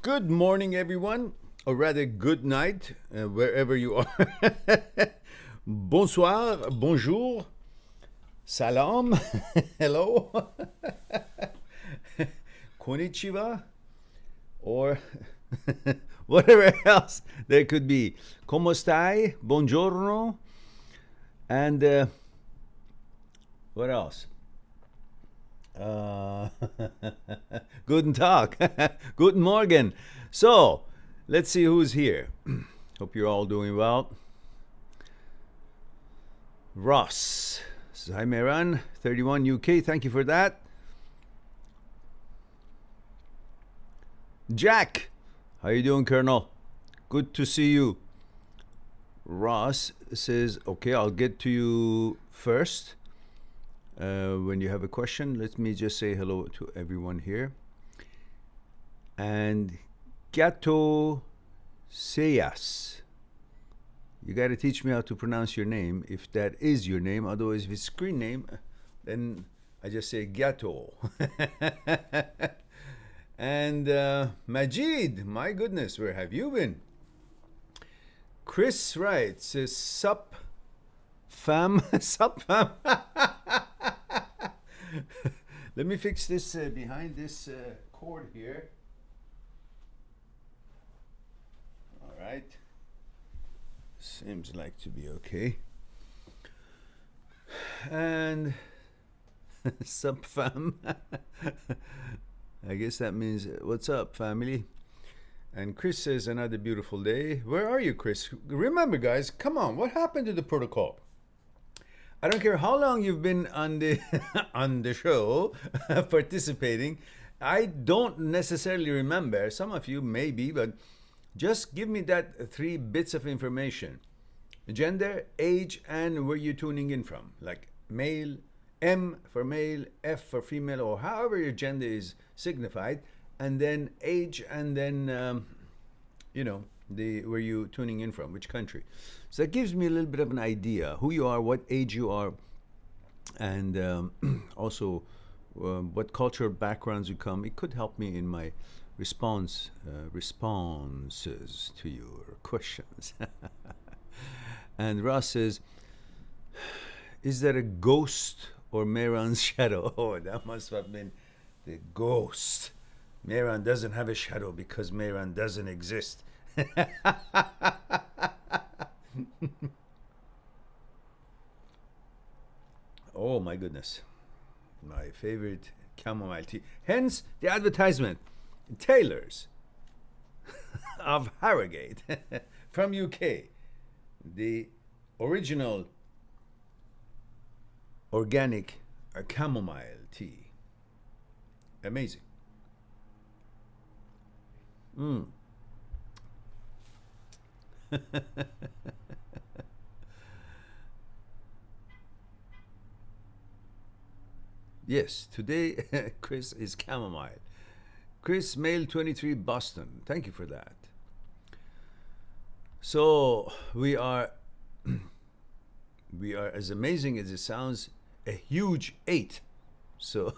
Good morning, everyone, or rather, good night, wherever you are. Bonsoir, bonjour, salam, hello, konnichiwa, or whatever else there could be. Como stai? Buongiorno. And what else? Uh, Guten Tag. Guten Morgen. So, let's see who's here. Hope you're all doing well. Ross. Hi, Mehran. 31 UK. Thank you for that. Jack. How you doing, Colonel? Good to see you. Ross says, okay, I'll get to you first. When you have a question, let me just say hello to everyone here. And Gato Seyas. You got to teach me how to pronounce your name, if that is your name. Otherwise, if it's screen name, then I just say Gato. And Majid, my goodness, where have you been? Chris writes, says, sup, fam, sup, fam. Let me fix this behind this cord here. All right. Seems like to be okay. And sup, fam. I guess that means what's up, family. And Chris says another beautiful day. Where are you, Chris? Remember, guys, come on. What happened to the protocol? I don't care how long you've been on the on the show participating. I don't necessarily remember. Some of you maybe, but just give me that 3 bits of information: gender, age, and where you're tuning in from. Like male, M for male, F for female, or however your gender is signified, and then age, and then the where you tuning in from, which country. So that gives me a little bit of an idea who you are, what age you are, and also what cultural backgrounds you come. It could help me in my responses to your questions. And Ross says, is that a ghost or Mehran's shadow? Oh, that must have been the ghost. Mehran doesn't have a shadow because Mehran doesn't exist. Oh my goodness. My favorite chamomile tea. Hence the advertisement. Tailors of Harrogate from UK. The original organic chamomile tea. Amazing. Yes, today Chris is chamomile. Chris, male 23, Boston. Thank you for that. So we are as amazing as it sounds, a huge 8. So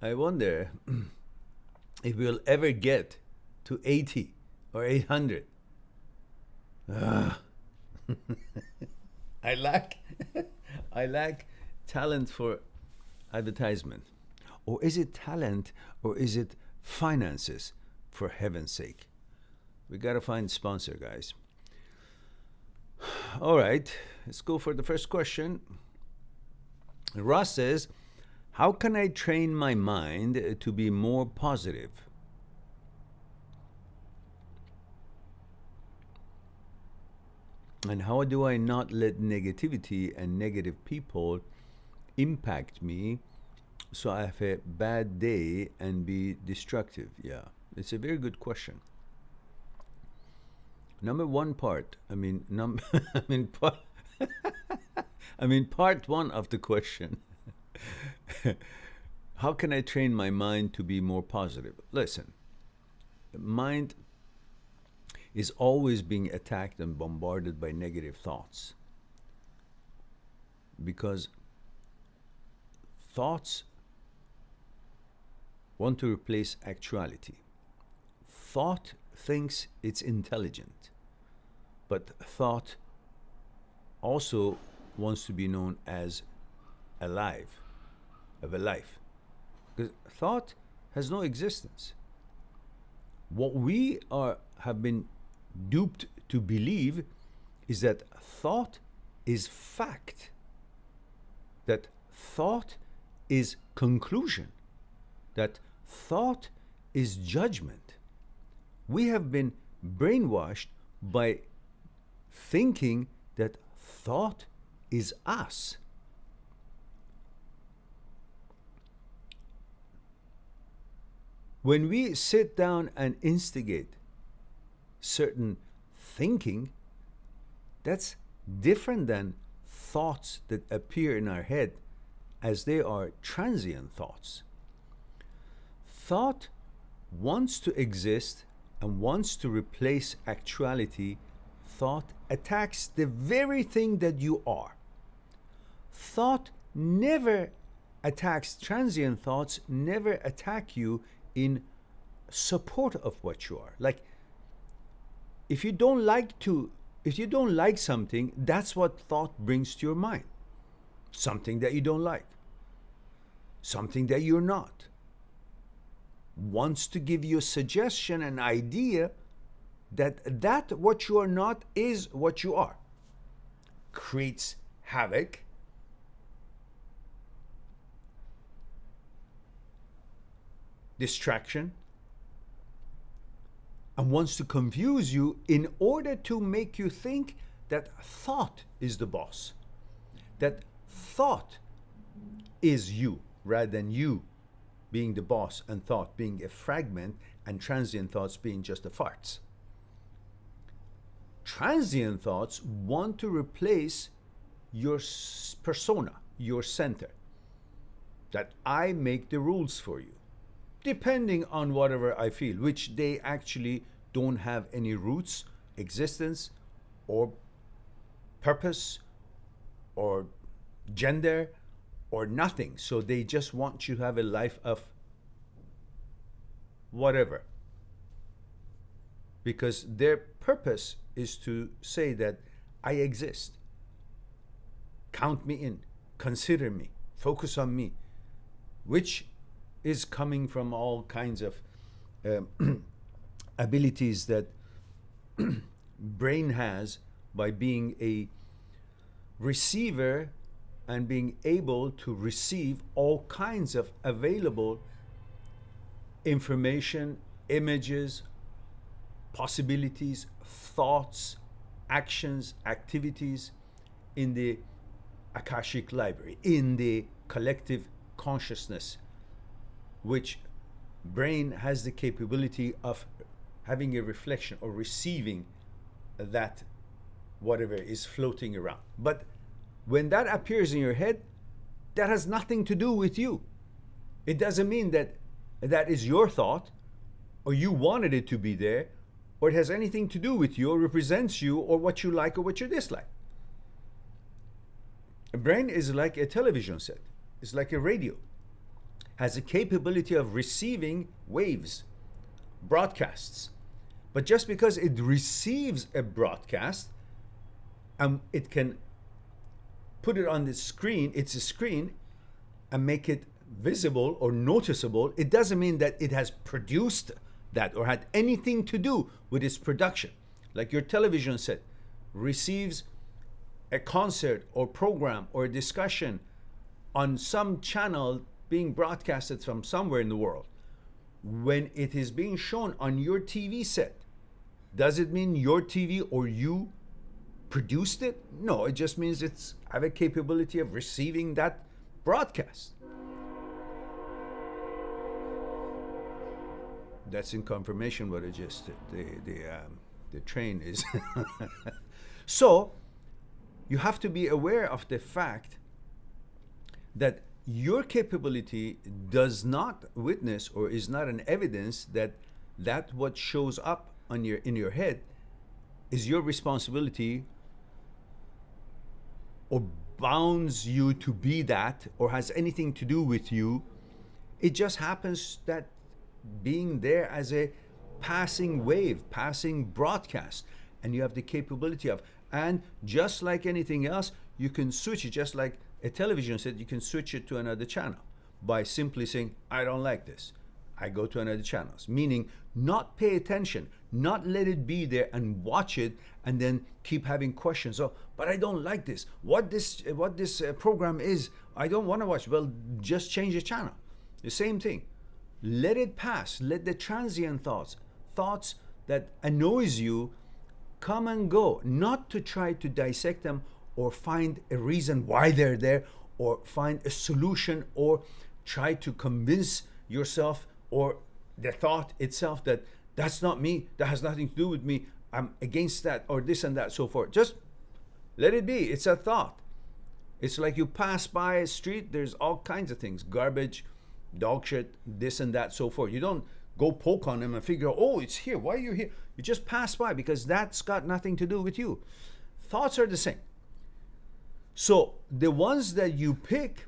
I wonder if we'll ever get to 80 or 800. I lack I lack talent for advertisement. Or is it talent, or is it finances, for heaven's sake? We got to find a sponsor, guys. All right, let's go for the first question. Ross says, how can I train my mind to be more positive? And how do I not let negativity and negative people impact me so I have a bad day and be destructive? Yeah, it's a very good question. Number one part, I mean, part, part one of the question. How can I train my mind to be more positive? Listen, the mind is always being attacked and bombarded by negative thoughts, because thoughts want to replace actuality. Thought thinks it's intelligent, but thought also wants to be known as alive, of a life. Because thought has no existence. What we have been duped to believe is that thought is fact, that thought is conclusion, that thought is judgment. We have been brainwashed by thinking that thought is us. When we sit down and instigate certain thinking, that's different than thoughts that appear in our head, as they are transient thoughts. Thought wants to exist and wants to replace actuality. Thought attacks the very thing that you are. Thought never attacks, transient thoughts never attack you in support of what you are. Like, if you don't like something, that's what thought brings to your mind. Something that you don't like, something that you're not, wants to give you a suggestion, an idea that what you are not is what you are. Creates havoc, distraction, and wants to confuse you in order to make you think that thought is the boss, that thought is you, rather than you being the boss and thought being a fragment and transient thoughts being just the farts. Transient thoughts want to replace your persona, your center, that I make the rules for you, depending on whatever I feel, which they actually don't have any roots, existence, or purpose, or gender, or nothing. So they just want you to have a life of whatever. Because their purpose is to say that I exist. Count me in, consider me, focus on me, which is coming from all kinds of abilities that brain has by being a receiver and being able to receive all kinds of available information, images, possibilities, thoughts, actions, activities in the Akashic library, in the collective consciousness, which brain has the capability of having a reflection or receiving that whatever is floating around. But when that appears in your head, that has nothing to do with you. It doesn't mean that that is your thought, or you wanted it to be there, or it has anything to do with you, or represents you, or what you like or what you dislike. A brain is like a television set. It's like a radio. Has a capability of receiving waves, broadcasts. But just because it receives a broadcast, it can put it on the screen, it's a screen, and make it visible or noticeable, it doesn't mean that it has produced that or had anything to do with its production. Like your television set receives a concert or program or a discussion on some channel being broadcasted from somewhere in the world. When it is being shown on your TV set, does it mean your TV or you produced it? No, it just means it's have a capability of receiving that broadcast. That's in confirmation what I just the train is. So you have to be aware of the fact that your capability does not witness or is not an evidence that what shows up on in your head is your responsibility or bounds you to be that or has anything to do with you It just happens that being there as a passing wave, passing broadcast, and you have the capability of, and just like anything else, you can switch it, just like a television set, you can switch it to another channel by simply saying, I don't like this. I go to another channel. Meaning not pay attention, not let it be there and watch it and then keep having questions. Oh, but I don't like this. What this program is, I don't want to watch. Well, just change the channel. The same thing. Let it pass. Let the transient thoughts that annoys you come and go, not to try to dissect them or find a reason why they're there or find a solution or try to convince yourself or the thought itself that that's not me, that has nothing to do with me, I'm against that or this and that, so forth. Just let it be. It's a thought. It's like you pass by a street, there's all kinds of things, garbage, dog shit, this and that, so forth. You don't go poke on them and figure out, oh, it's here, why are you here? You just pass by because that's got nothing to do with you. Thoughts are the same. So the ones that you pick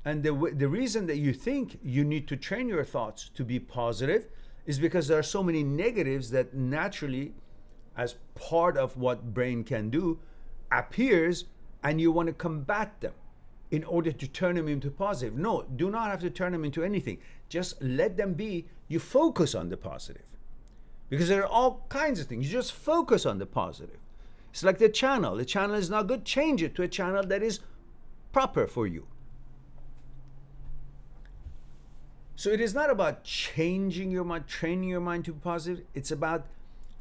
and the reason that you think you need to train your thoughts to be positive is because there are so many negatives that naturally, as part of what brain can do, appears, and you want to combat them in order to turn them into positive. No, do not have to turn them into anything. Just let them be. You focus on the positive. Because there are all kinds of things. You just focus on the positive. It's like the channel. The channel is not good. Change it to a channel that is proper for you. So it is not about changing your mind, training your mind to be positive. It's about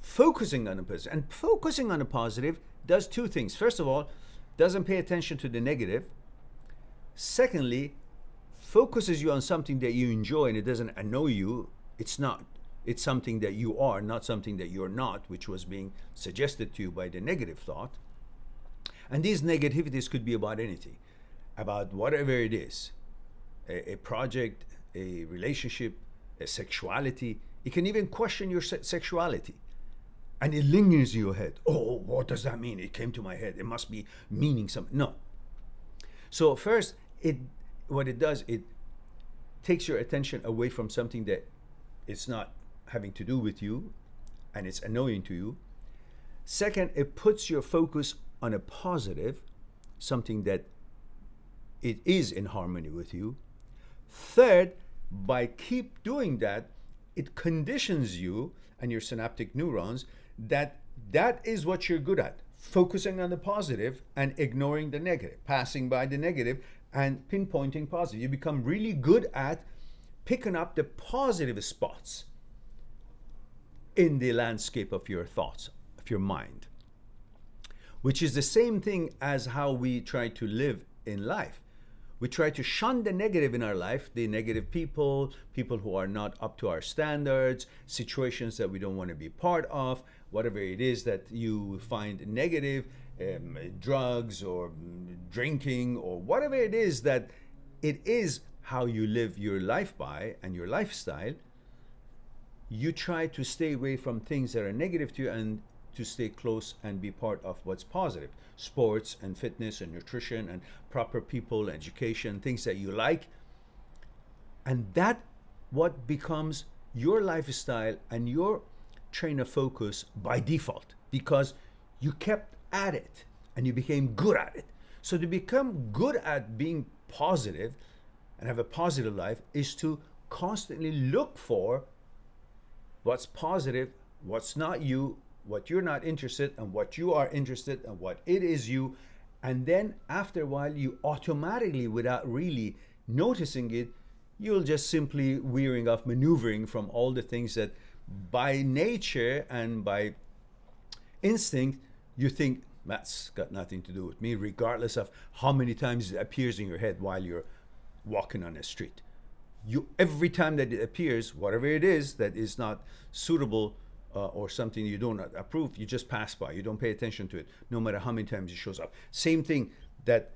focusing on the positive. And focusing on the positive does two things. First of all, doesn't pay attention to the negative. Secondly, focuses you on something that you enjoy and it doesn't annoy you. It's something that you are, not something that you're not, which was being suggested to you by the negative thought. And these negativities could be about anything, about whatever it is, a project, a relationship, a sexuality. You can even question your sexuality. And it lingers in your head. Oh, what does that mean? It came to my head. It must be meaning something. No. So first, what it does, it takes your attention away from something that it's not having to do with you and it's annoying to you. Second, it puts your focus on a positive, something that it is in harmony with you. Third, by keep doing that, it conditions you and your synaptic neurons that is what you're good at, focusing on the positive and ignoring the negative, passing by the negative and pinpointing positive. You become really good at picking up the positive spots in the landscape of your thoughts, of your mind, which is the same thing as how we try to live in life. We try to shun the negative in our life, the negative people who are not up to our standards, situations that we don't want to be part of, whatever it is that you find negative, drugs or drinking or whatever it is that it is how you live your life by and your lifestyle. You try to stay away from things that are negative to you and to stay close and be part of what's positive. Sports and fitness and nutrition and proper people, education, things that you like. And that what becomes your lifestyle and your train of focus by default, because you kept at it and you became good at it. So to become good at being positive and have a positive life is to constantly look for what's positive, what's not you, what you're not interested, and what you are interested, and what it is you. And then after a while, you automatically, without really noticing it, you'll just simply wearing off, maneuvering from all the things that by nature and by instinct, you think that's got nothing to do with me, regardless of how many times it appears in your head while you're walking on a street. Every time that it appears, whatever it is that is not suitable or something you do not approve, you just pass by. You don't pay attention to it, no matter how many times it shows up. Same thing that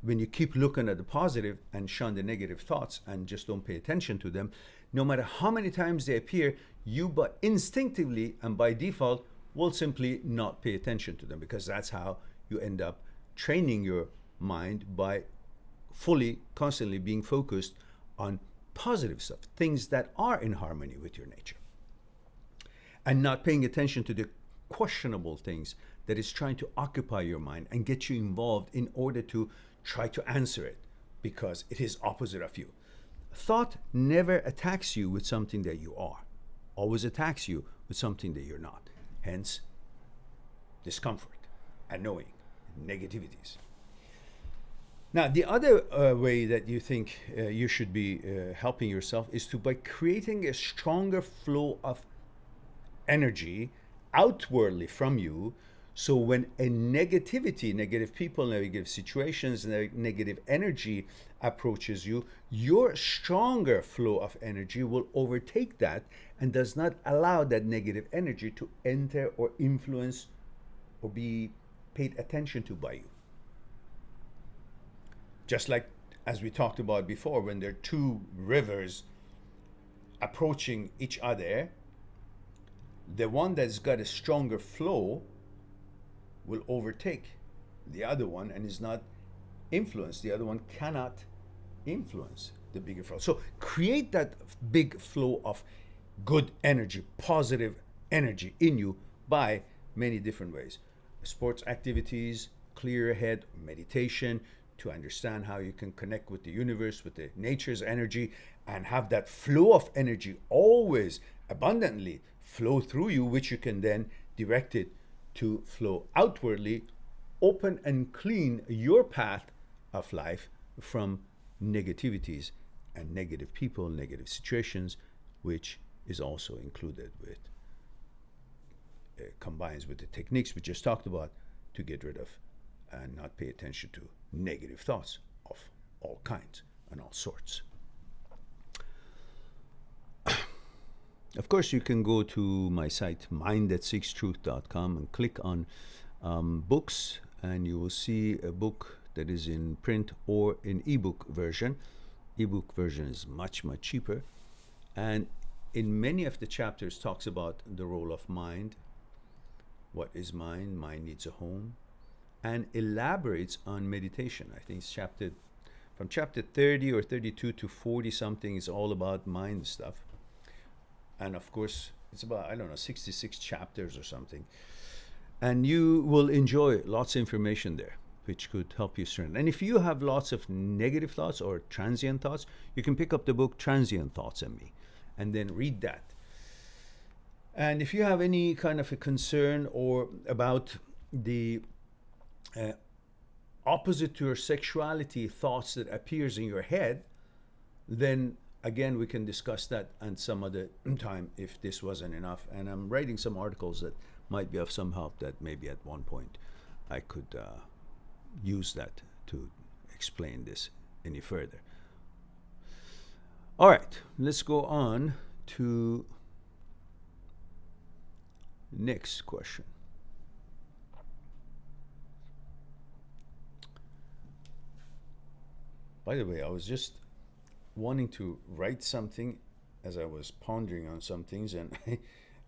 when you keep looking at the positive and shun the negative thoughts and just don't pay attention to them, no matter how many times they appear, you but instinctively and by default will simply not pay attention to them, because that's how you end up training your mind by fully, constantly being focused on positive stuff, things that are in harmony with your nature, and not paying attention to the questionable things that is trying to occupy your mind and get you involved in order to try to answer it because it is opposite of you. Thought never attacks you with something that you are, always attacks you with something that you're not. Hence, discomfort, annoying, negativities. Now, the other way that you think you should be helping yourself is by creating a stronger flow of energy outwardly from you. So when a negativity, negative people, negative situations, negative energy approaches you, your stronger flow of energy will overtake that and does not allow that negative energy to enter or influence or be paid attention to by you. Just like, as we talked about before, when there are two rivers approaching each other, the one that's got a stronger flow will overtake the other one and is not influenced. The other one cannot influence the bigger flow. So create that big flow of good energy, positive energy in you by many different ways. Sports activities, clear head, meditation, to understand how you can connect with the universe, with the nature's energy, and have that flow of energy always abundantly flow through you, which you can then direct it to flow outwardly, open and clean your path of life from negativities and negative people, negative situations, which is also included with, combines with the techniques we just talked about to get rid of and not pay attention to negative thoughts of all kinds and all sorts. Of course, you can go to my site, mindthatseekstruth.com, and click on books, and you will see a book that is in print or in ebook version. Ebook version is much, much cheaper. And in many of the chapters talks about the role of mind. What is mind? Mind needs a home. And elaborates on meditation. I think it's from chapter 30 or 32 to 40 something is all about mind stuff. And of course, it's about, 66 chapters or something. And you will enjoy lots of information there, which could help you strengthen. And if you have lots of negative thoughts or transient thoughts, you can pick up the book Transient Thoughts and Me, and then read that. And if you have any kind of a concern or about the opposite to your sexuality thoughts that appears in your head, then again, we can discuss that and some other time if this wasn't enough. And I'm writing some articles that might be of some help that maybe at one point I could use that to explain this any further. All right, let's go on to next question. By the way, I was just wanting to write something as I was pondering on some things, and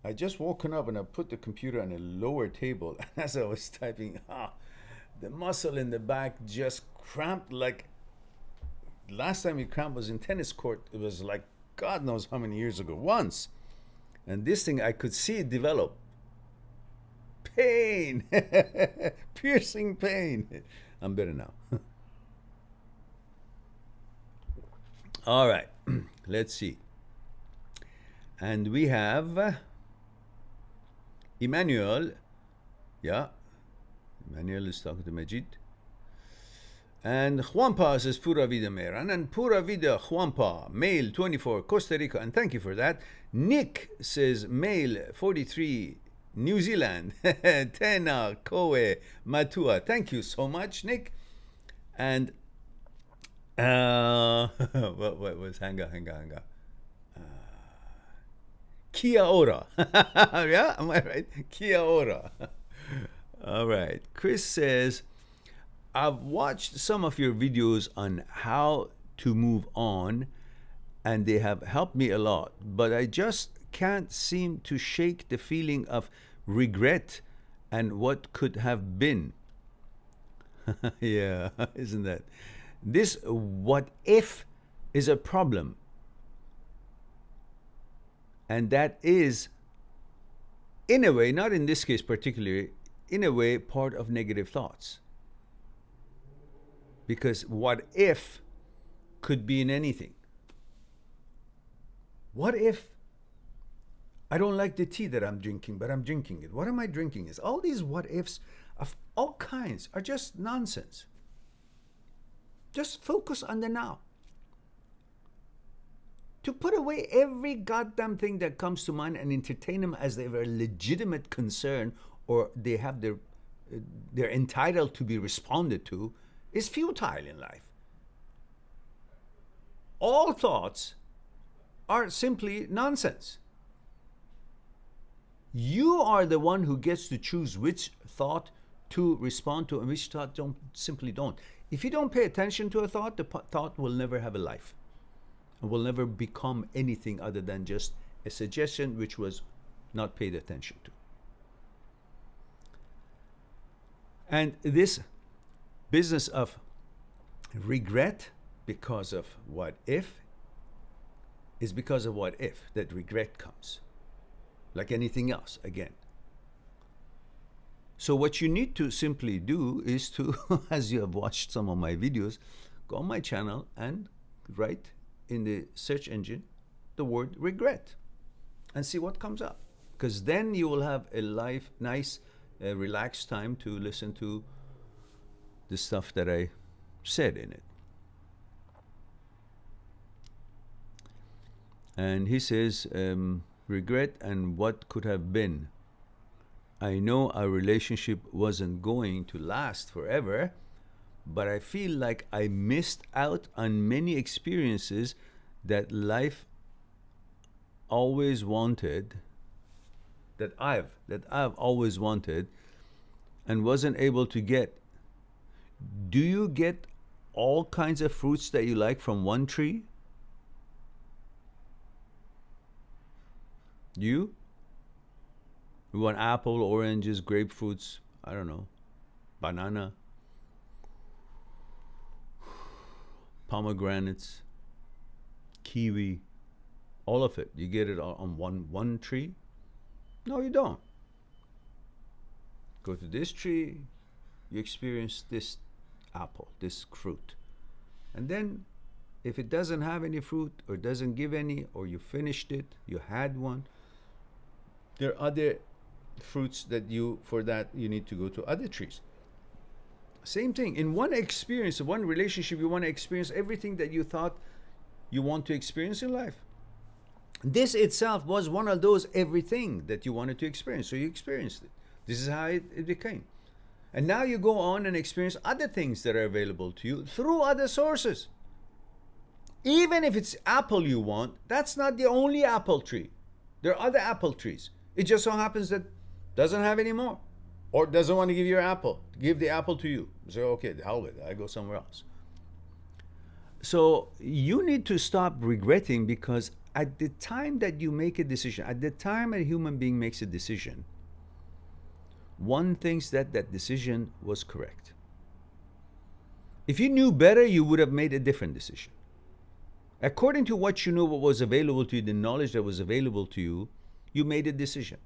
I just woken up and I put the computer on a lower table, and as I was typing, the muscle in the back just cramped. Like last time it cramped was in tennis court. It was like God knows how many years ago, once. And this thing, I could see it develop. Pain, piercing pain. I'm better now. All right, let's see. And we have Emmanuel. Yeah, Emmanuel is talking to Majid. And Juanpa says, Pura Vida Mehran. And Pura Vida Juanpa, male 24, Costa Rica. And thank you for that. Nick says, male 43, New Zealand. Tena, Koe, Matua. Thank you so much, Nick. And what was hanga? Kia ora. Yeah, am I right? Kia ora. All right. Chris says, I've watched some of your videos on how to move on, and they have helped me a lot, but I just can't seem to shake the feeling of regret and what could have been. Yeah, isn't that? This what if is a problem And that is, in a way, not in this case particularly, in a way, part of negative thoughts. Because what if could be in anything. What if I don't like the tea that I'm drinking, but I'm drinking it? What am I drinking? Is all these what ifs of all kinds are just nonsense. Just focus on the now. To put away every goddamn thing that comes to mind and entertain them as they have a legitimate concern or they have they're entitled to be responded to is futile in life. All thoughts are simply nonsense. You are the one who gets to choose which thought to respond to and which thought simply don't. If you don't pay attention to a thought, the thought will never have a life. It will never become anything other than just a suggestion which was not paid attention to. And this business of regret because of what if is because of what if that regret comes. Like anything else, again. So what you need to simply do is to, as you have watched some of my videos, go on my channel and write in the search engine the word regret and see what comes up. Because then you will have a nice, relaxed time to listen to the stuff that I said in it. And he says, regret and what could have been. I know our relationship wasn't going to last forever, but I feel like I missed out on many experiences that life always wanted, that I've always wanted and wasn't able to get. Do you get all kinds of fruits that you like from one tree? You want apple, oranges, grapefruits, I don't know, banana, pomegranates, kiwi, all of it. You get it on one tree? No, you don't. Go to this tree, you experience this apple, this fruit. And then if it doesn't have any fruit or doesn't give any, or you finished it, you had one, there are other fruits that you need to go to other trees. Same thing. In one experience, one relationship, you want to experience everything that you thought you want to experience in life. This itself was one of those everything that you wanted to experience. So you experienced it. This is how it became. And now you go on and experience other things that are available to you through other sources. Even if it's apple you want, that's not the only apple tree. There are other apple trees. It just so happens that doesn't have any more, or doesn't want to give you an apple, give the apple to you. So, okay, the hell with it, I go somewhere else. So you need to stop regretting, because at the time that you make a decision, at the time a human being makes a decision, one thinks that that decision was correct. If you knew better, you would have made a different decision. According to what you knew, what was available to you, the knowledge that was available to you, you made a decision.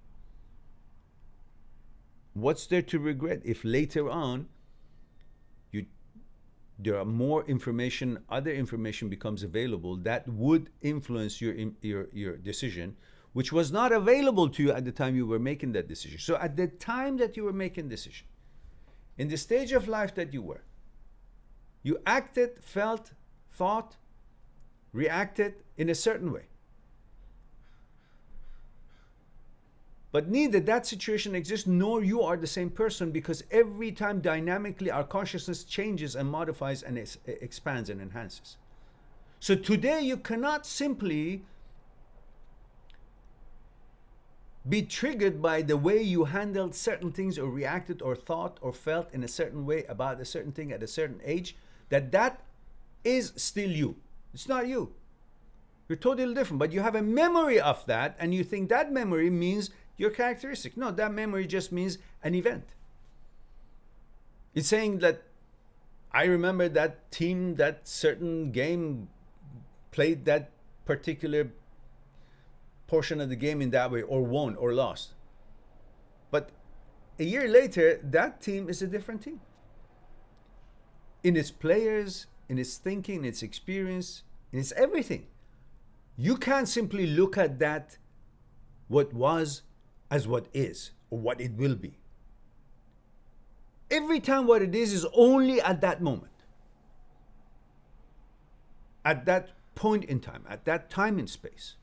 What's there to regret if later on there are more information, other information becomes available that would influence your decision, which was not available to you at the time you were making that decision. So at the time that you were making decision, in the stage of life that you were, you acted, felt, thought, reacted in a certain way. But neither that situation exists nor you are the same person, because every time dynamically our consciousness changes and modifies and expands and enhances. So today you cannot simply be triggered by the way you handled certain things or reacted or thought or felt in a certain way about a certain thing at a certain age, that is still you. It's not you. You're totally different, but you have a memory of that and you think that memory means your characteristic. No, that memory just means an event. It's saying that I remember that team, that certain game played that particular portion of the game in that way, or won or lost. But a year later, that team is a different team. In its players, in its thinking, in its experience, in its everything. You can't simply look at that, what was, as what is, or what it will be. Every time what it is only at that moment. At that point in time, at that time in space.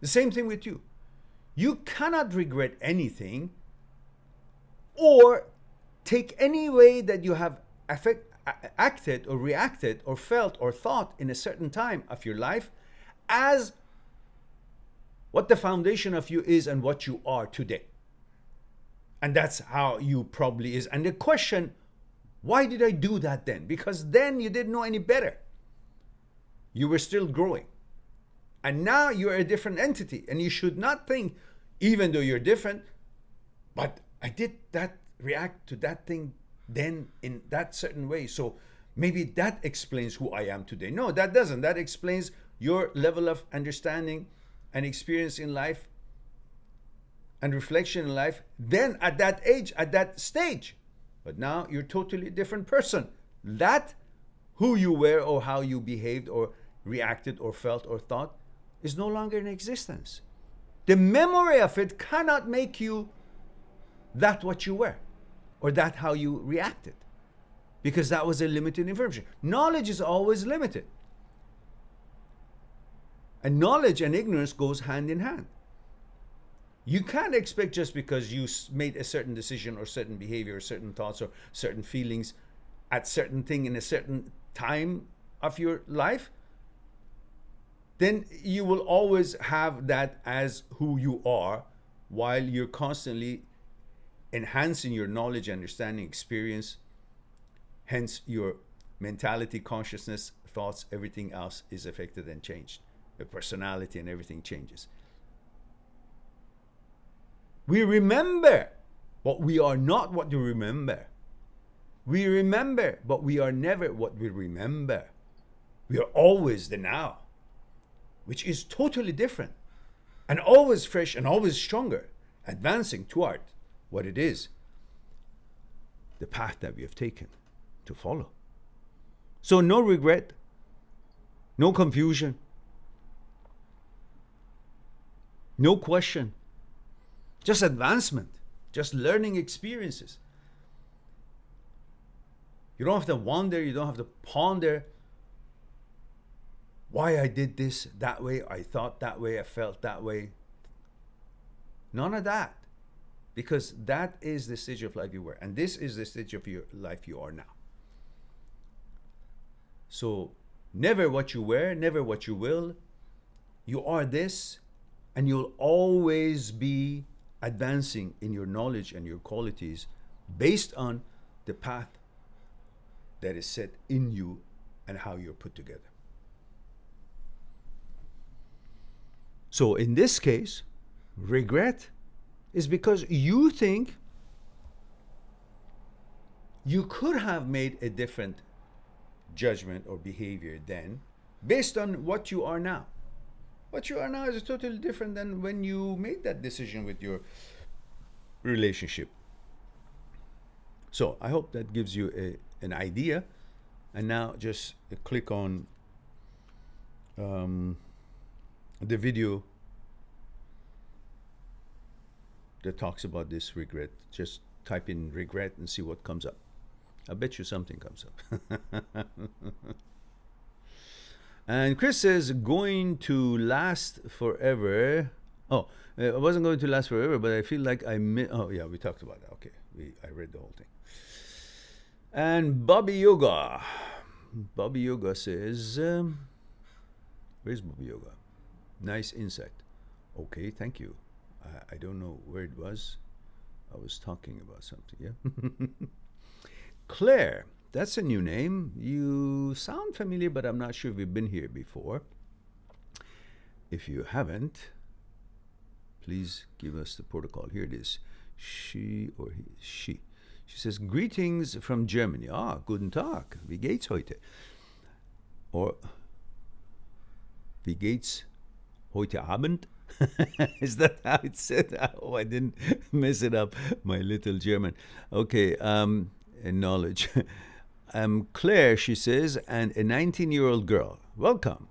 The same thing with you. You cannot regret anything or take any way that you have acted or reacted or felt or thought in a certain time of your life as what the foundation of you is and what you are today. And that's how you probably is. And the question, why did I do that then? Because then you didn't know any better. You were still growing. And now you're a different entity. And you should not think, even though you're different, but I did that, react to that thing then in that certain way. So maybe that explains who I am today. No, that doesn't. That explains your level of understanding and experience in life and reflection in life then at that age, at that stage. But now you're totally a different person. That who you were or how you behaved or reacted or felt or thought is no longer in existence. The memory of it cannot make you that what you were or that how you reacted, because that was a limited information. Knowledge is always limited. And knowledge and ignorance goes hand in hand. You can't expect just because you made a certain decision or certain behavior or certain thoughts or certain feelings at certain thing in a certain time of your life, then you will always have that as who you are while you're constantly enhancing your knowledge, understanding, experience. Hence your mentality, consciousness, thoughts, everything else is affected and changed. Your personality and everything changes. We remember, but we are not what we remember. We remember, but we are never what we remember. We are always the now, which is totally different and always fresh and always stronger, advancing toward what it is, the path that we have taken to follow. So no regret, no confusion, no question, just advancement, just learning experiences. You don't have to wonder, you don't have to ponder why I did this that way, I thought that way, I felt that way. None of that. Because that is the stage of life you were. And this is the stage of your life you are now. So never what you were, never what you will. You are this, and you'll always be advancing in your knowledge and your qualities based on the path that is set in you and how you're put together. So in this case, regret is because you think you could have made a different judgment or behavior then based on what you are now. What you are now is totally different than when you made that decision with your relationship. So I hope that gives you an idea. And now just click on the video that talks about this regret. Just type in regret and see what comes up. I bet you something comes up. And Chris says, going to last forever. Oh, it wasn't going to last forever, but I feel like oh yeah, we talked about that. Okay, I read the whole thing. And Bobby Yoga says, where's Bobby Yoga? Nice insight. Okay, thank you. I don't know where it was. I was talking about something, yeah? Claire, that's a new name. You sound familiar, but I'm not sure if you've been here before. If you haven't, please give us the protocol. Here it is. She or he, she. She says, greetings from Germany. Ah, guten Tag. Wie geht's heute? Or, wie geht's Heute Abend. Is that how it's said? Oh, I didn't mess it up, my little German. Okay, knowledge. Claire, she says, and a 19-year-old girl. Welcome.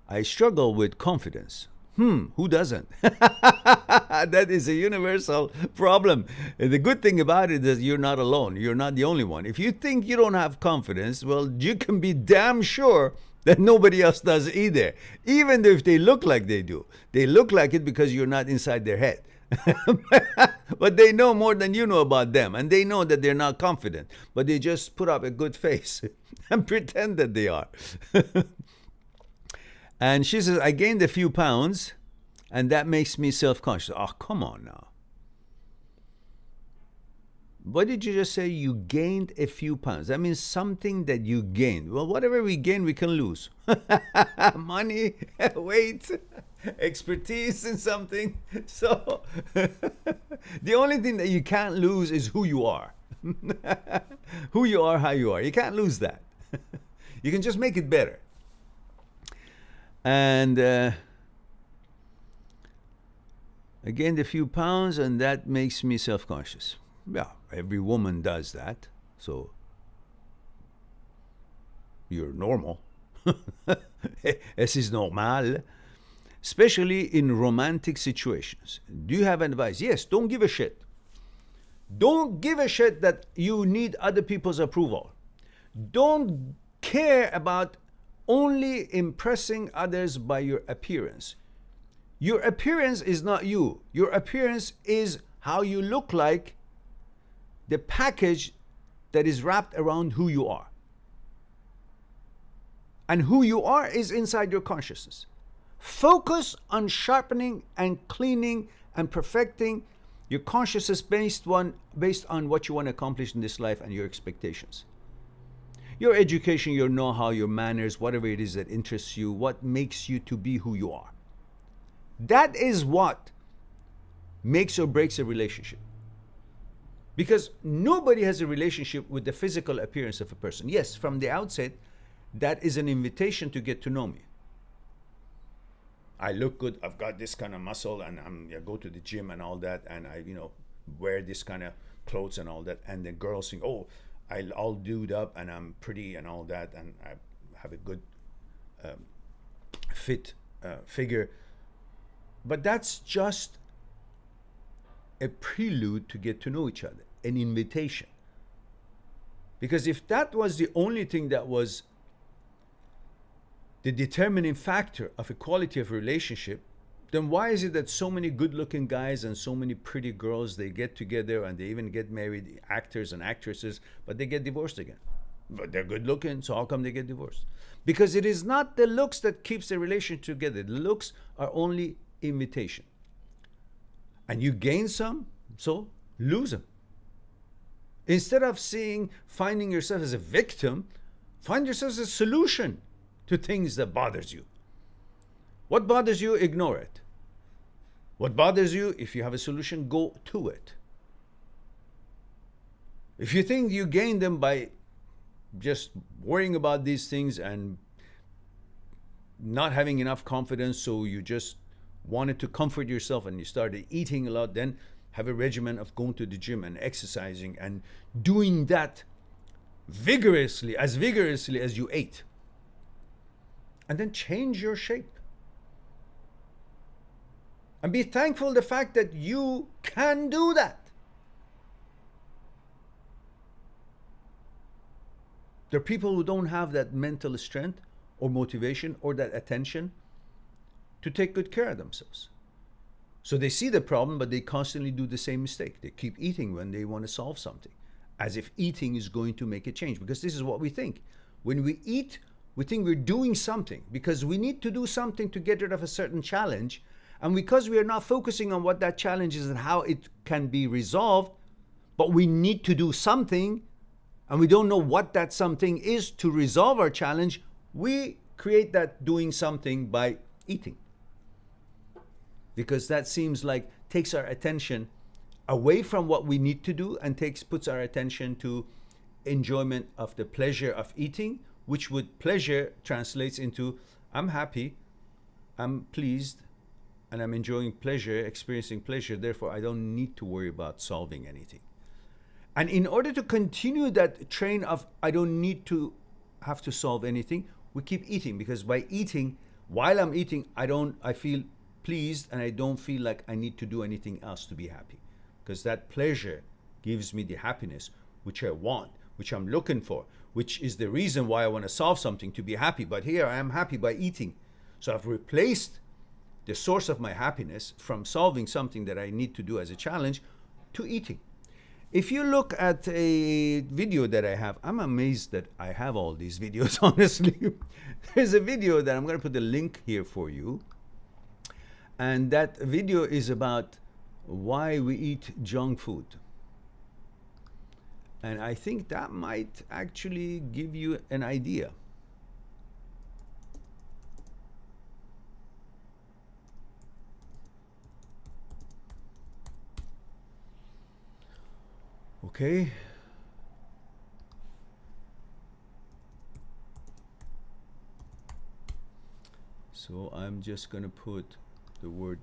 I struggle with confidence. Who doesn't? That is a universal problem. And the good thing about it is you're not alone. You're not the only one. If you think you don't have confidence, well, you can be damn sure that nobody else does either. Even if they look like they do. They look like it because you're not inside their head. But they know more than you know about them. And they know that they're not confident. But they just put up a good face and pretend that they are. And she says, I gained a few pounds, and that makes me self-conscious. Oh, come on now. What did you just say? You gained a few pounds. That means something that you gained. Well, whatever we gain, we can lose. Money, weight, expertise in something. So the only thing that you can't lose is who you are. Who you are, how you are. You can't lose that. You can just make it better. And I gained a few pounds, and that makes me self-conscious. Yeah, every woman does that. So you're normal. Es ist normal. Especially in romantic situations. Do you have advice? Yes, don't give a shit. Don't give a shit that you need other people's approval. Don't care about only impressing others by your appearance. Your appearance is not you. Your appearance is how you look like, the package that is wrapped around who you are. And who you are is inside your consciousness. Focus on sharpening and cleaning and perfecting your consciousness based on what you want to accomplish in this life and your expectations. Your education, your know-how, your manners, whatever it is that interests you, what makes you to be who you are. That is what makes or breaks a relationship. Because nobody has a relationship with the physical appearance of a person. Yes, from the outset, that is an invitation to get to know me. I look good, I've got this kind of muscle, and I go to the gym and all that, and I wear this kind of clothes and all that, and the girls think, oh, I'm all dude up and I'm pretty and all that, and I have a good fit figure. But that's just a prelude to get to know each other, an invitation. Because if that was the only thing that was the determining factor of a quality of a relationship, then why is it that so many good-looking guys and so many pretty girls, they get together and they even get married, actors and actresses, but they get divorced again? But they're good-looking, so how come they get divorced? Because it is not the looks that keeps the relationship together. The looks are only invitation. And you gain some, so lose them. Instead of finding yourself as a victim, find yourself as a solution to things that bothers you. What bothers you, ignore it. What bothers you, if you have a solution, go to it. If you think you gain them by just worrying about these things and not having enough confidence, so you just wanted to comfort yourself and you started eating a lot, then have a regimen of going to the gym and exercising and doing that vigorously as you ate. And then change your shape. And be thankful the fact that you can do that. There are people who don't have that mental strength or motivation or that attention to take good care of themselves. So they see the problem, but they constantly do the same mistake. They keep eating when they want to solve something, as if eating is going to make a change. Because this is what we think. When we eat, we think we're doing something because we need to do something to get rid of a certain challenge. And because we are not focusing on what that challenge is and how it can be resolved, but we need to do something, and we don't know what that something is to resolve our challenge, we create that doing something by eating. Because that seems like takes our attention away from what we need to do and puts our attention to enjoyment of the pleasure of eating, which would pleasure translates into I'm happy, I'm pleased, and I'm enjoying pleasure, experiencing pleasure. Therefore, I don't need to worry about solving anything. And in order to continue that train of I don't need to have to solve anything, we keep eating, because by eating, while I'm eating, I feel pleased, and I don't feel like I need to do anything else to be happy, because that pleasure gives me the happiness which I want, which I'm looking for, which is the reason why I want to solve something to be happy. But here I am happy by eating. So I've replaced the source of my happiness from solving something that I need to do as a challenge to eating. If you look at a video that I have, I'm amazed that I have all these videos, honestly. There's a video that I'm going to put the link here for you. And that video is about why we eat junk food. And I think that might actually give you an idea. Okay. So I'm just going to put the word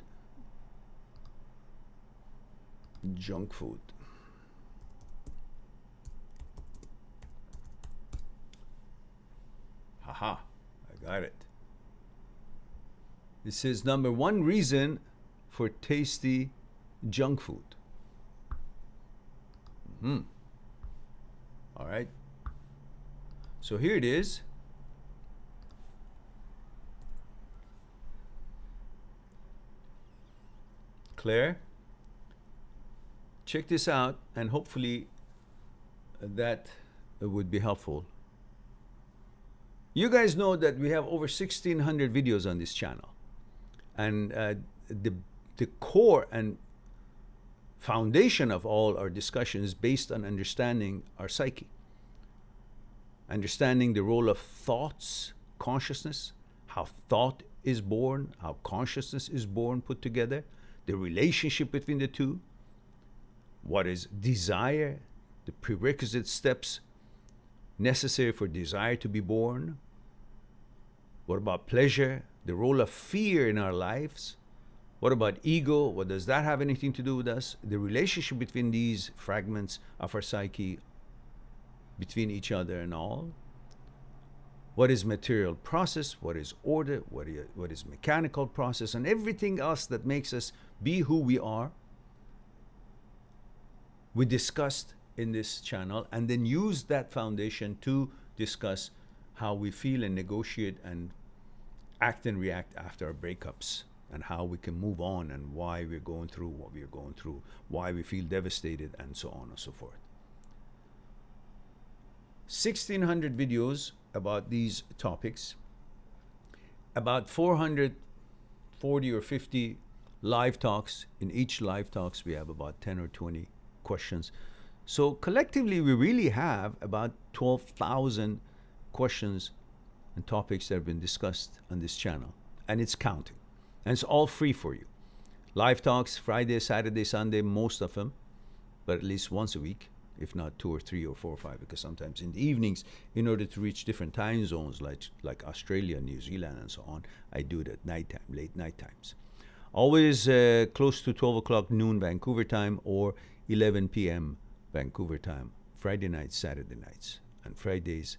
junk food. Haha, I got it. This is number one reason for tasty junk food. All right. So here it is. Claire, check this out, and hopefully that would be helpful. You guys know that we have over 1,600 videos on this channel, and the core and foundation of all our discussion is based on understanding our psyche, understanding the role of thoughts, consciousness, how thought is born, how consciousness is born, put together, the relationship between the two, what is desire, the prerequisite steps necessary for desire to be born. What about pleasure, the role of fear in our lives? What about ego? What does that have anything to do with us? The relationship between these fragments of our psyche, between each other and all. What is material process? What is order? What is mechanical process? And everything else that makes us be who we are. We discussed in this channel, and then use that foundation to discuss how we feel and negotiate and act and react after our breakups, and how we can move on, and why we're going through what we're going through, why we feel devastated, and so on and so forth. 1,600 videos about these topics, about 440 or 50 live talks. In each live talks we have about 10 or 20 questions. So collectively we really have about 12,000 questions and topics that have been discussed on this channel, and it's counting. And it's all free for you. Live talks, Friday, Saturday, Sunday, most of them, but at least once a week, if not 2 or 3 or 4 or 5, because sometimes in the evenings, in order to reach different time zones like Australia, New Zealand, and so on, I do it at nighttime, late night times. Always close to 12 o'clock noon Vancouver time, or 11 p.m. Vancouver time, Friday nights, Saturday nights, and Fridays,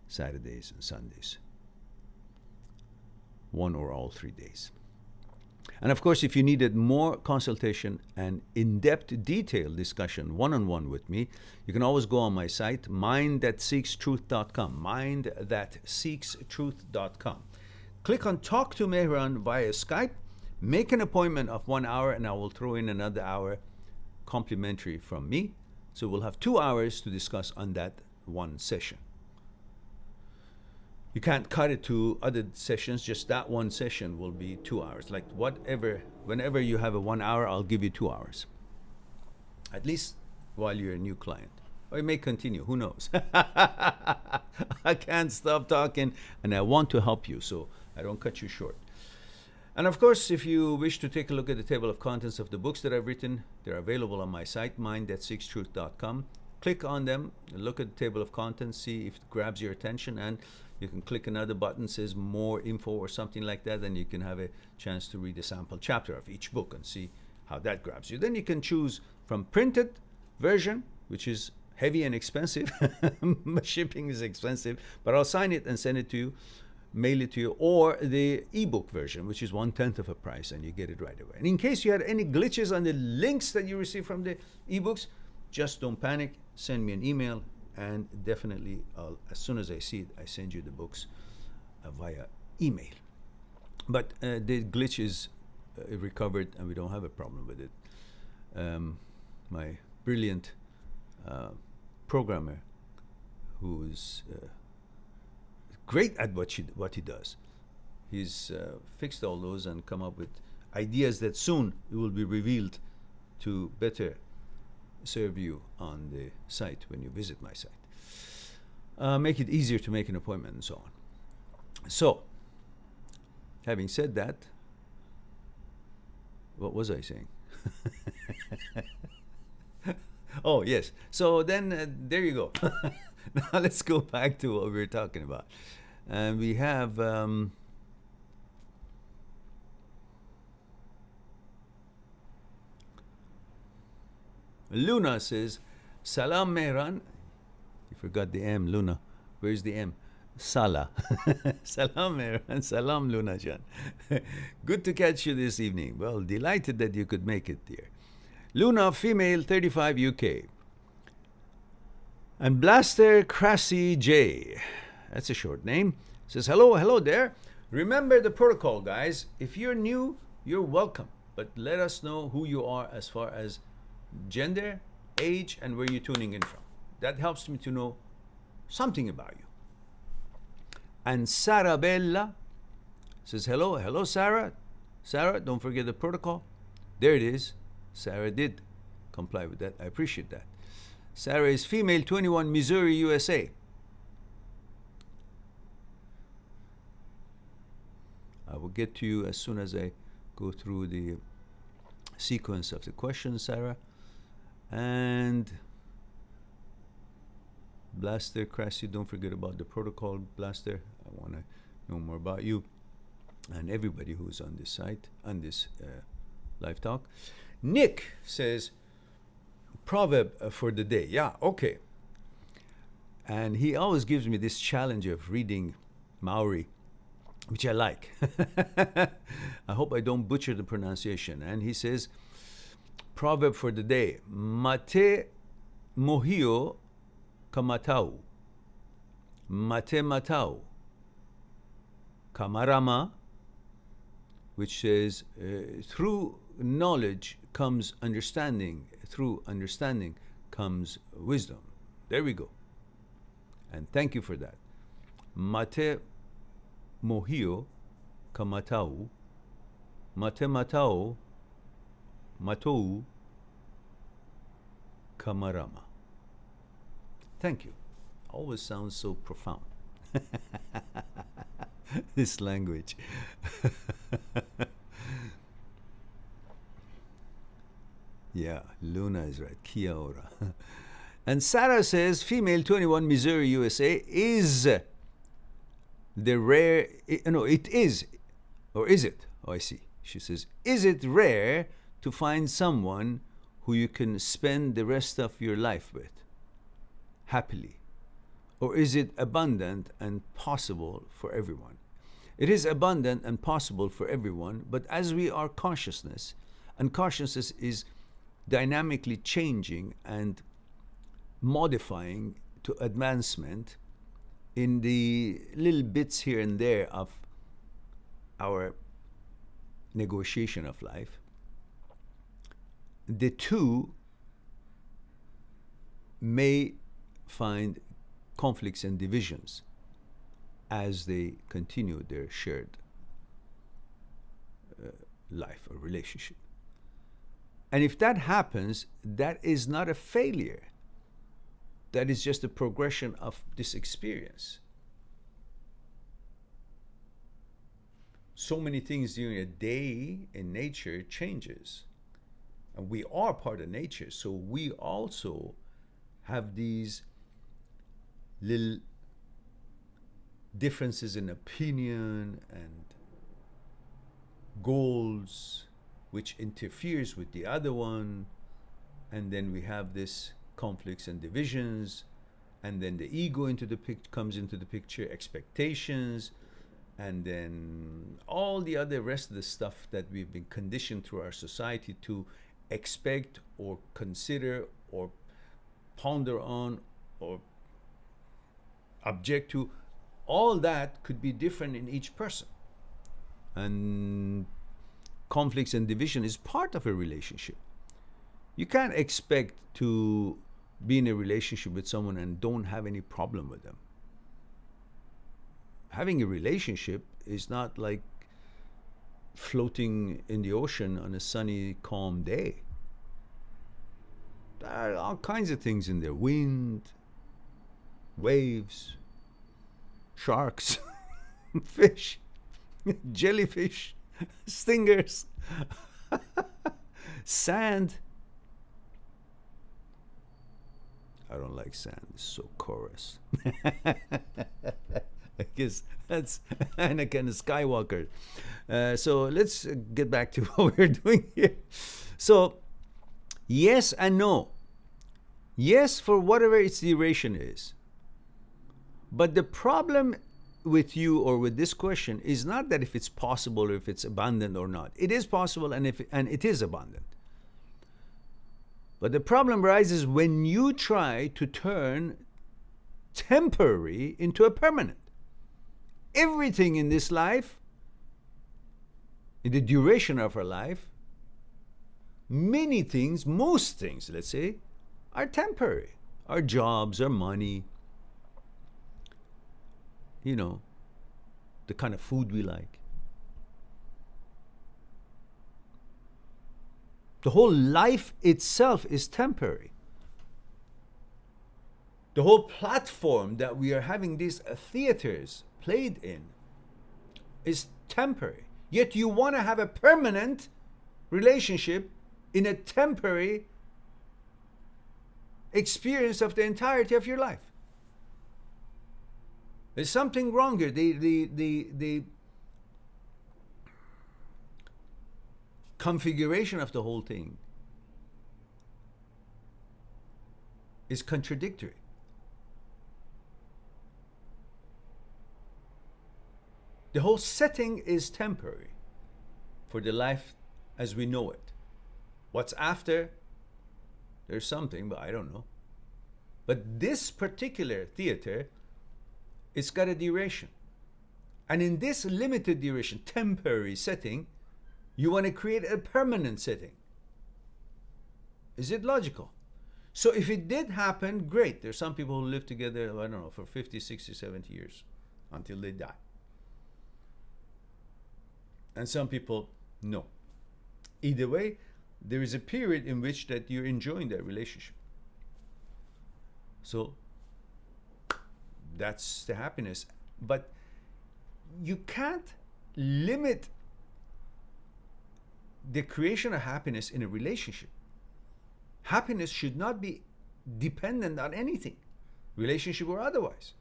Saturdays, and Sundays. One or all 3 days. And of course, if you needed more consultation and in-depth, detailed discussion, one-on-one with me, you can always go on my site, mindthatseekstruth.com, mindthatseekstruth.com. Click on Talk to Mehran via Skype, make an appointment of 1 hour, and I will throw in another hour complimentary from me. So we'll have 2 hours to discuss on that one session. You can't cut it to other sessions, just that one session will be 2 hours. Like whenever you have a 1 hour, I'll give you 2 hours. At least while you're a new client. Or you may continue, who knows? I can't stop talking, and I want to help you, so I don't cut you short. And of course, if you wish to take a look at the table of contents of the books that I've written, they're available on my site, mindthatseekstruth.com. Click on them, look at the table of contents, see if it grabs your attention, and You can click another button, says more info or something like that, and you can have a chance to read a sample chapter of each book and see how that grabs you. Then you can choose from printed version, which is heavy and expensive. Shipping is expensive, but I'll sign it and send it to you, mail it to you, or the ebook version, which is 1/10 of a price, and you get it right away. And in case you had any glitches on the links that you receive from the ebooks, just don't panic. Send me an email, and definitely, as soon as I see it, I send you the books via email. But the glitch is recovered, and we don't have a problem with it. My brilliant programmer, who's great at what he does, he's fixed all those and come up with ideas that soon will be revealed to better serve you on the site when you visit my site. Make it easier to make an appointment and so on. So, having said that, what was I saying? Oh, yes. So then there you go. Now let's go back to what we were talking about. And we have Luna says, Salam Mehran. You forgot the M, Luna. Where's the M? Salah. Salam Mehran. Salam Luna Jan. Good to catch you this evening. Well, delighted that you could make it, dear. Luna, female, 35, UK. And Blaster Crassy J, that's a short name, says, hello there. Remember the protocol, guys. If you're new, you're welcome. But let us know who you are as far as gender, age, and where you're tuning in from. That helps me to know something about you. And Sarah Bella says, hello, Sarah. Sarah, don't forget the protocol. There it is. Sarah did comply with that. I appreciate that. Sarah is female, 21, Missouri, USA. I will get to you as soon as I go through the sequence of the questions, Sarah. And Blaster Crassy, don't forget about the protocol, Blaster. I want to know more about you and everybody who's on this site, on this live talk. Nick says, proverb for the day. Yeah, okay. And he always gives me this challenge of reading Maori, which I like. I hope I don't butcher the pronunciation. And he says, proverb for the day, Mate mohio kamatau. Mate matau. Kamarama, which says, through knowledge comes understanding. Through understanding comes wisdom. There we go. And thank you for that. Mate mohio kamatau. Mate matau. Matou kamarama. Thank you. Always sounds so profound. This language. Yeah, Luna is right. Kia ora. And Sarah says, female, 21, Missouri, USA, is the rare, no, it is, or is it? Oh, I see. She says, is it rare to find someone who you can spend the rest of your life with, happily? Or is it abundant and possible for everyone? It is abundant and possible for everyone, but as we are consciousness, and consciousness is dynamically changing and modifying to advancement in the little bits here and there of our negotiation of life, the two may find conflicts and divisions as they continue their shared life or relationship. And if that happens, that is not a failure. That is just a progression of this experience. So many things during a day in nature changes. And we are part of nature, so we also have these little differences in opinion and goals, which interferes with the other one, and then we have this conflicts and divisions, and then the ego comes into the picture, expectations, and then all the other rest of the stuff that we've been conditioned through our society to expect or consider or ponder on or object to. All that could be different in each person. And conflicts and division is part of a relationship. You can't expect to be in a relationship with someone and don't have any problem with them. Having a relationship is not like floating in the ocean on a sunny, calm day. There are all kinds of things in there: wind, waves, sharks, fish, jellyfish, stingers, sand. I don't like sand. It's so porous. I guess that's Anakin Skywalker. So let's get back to what we're doing here. So, yes and no. Yes, for whatever its duration is. But the problem with you or with this question is not that if it's possible or if it's abundant or not. It is possible, and it is abundant. But the problem arises when you try to turn temporary into a permanent. Everything in this life, in the duration of our life, many things, most things, let's say, are temporary. Our jobs, our money, the kind of food we like. The whole life itself is temporary. The whole platform that we are having these theaters played in is temporary. Yet you want to have a permanent relationship in a temporary experience of the entirety of your life. There's something wrong here. The configuration of the whole thing is contradictory. The whole setting is temporary for the life as we know it. What's after? There's something, but I don't know. But this particular theater, it's got a duration. And in this limited duration, temporary setting, you want to create a permanent setting. Is it logical? So if it did happen, great. There's some people who live together, I don't know, for 50, 60, 70 years until they die. And some people, no. Either way, there is a period in which that you're enjoying that relationship. So that's the happiness. But you can't limit the creation of happiness in a relationship. Happiness should not be dependent on anything, relationship or otherwise.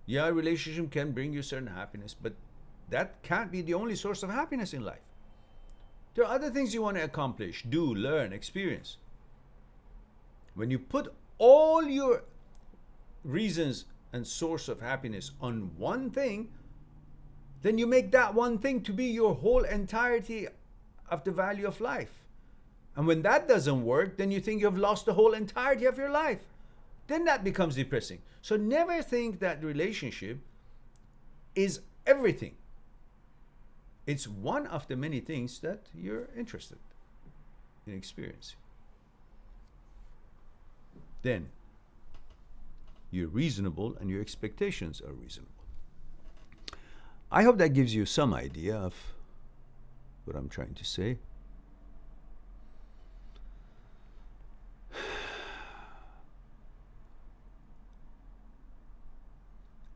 Yeah, a relationship can bring you certain happiness, but that can't be the only source of happiness in life. There are other things you want to accomplish, do, learn, experience. When you put all your reasons and source of happiness on one thing, then you make that one thing to be your whole entirety of the value of life. And when that doesn't work, then you think you've lost the whole entirety of your life. Then that becomes depressing. So never think that relationship is everything. It's one of the many things that you're interested in experiencing. Then you're reasonable and your expectations are reasonable. I hope that gives you some idea of what I'm trying to say.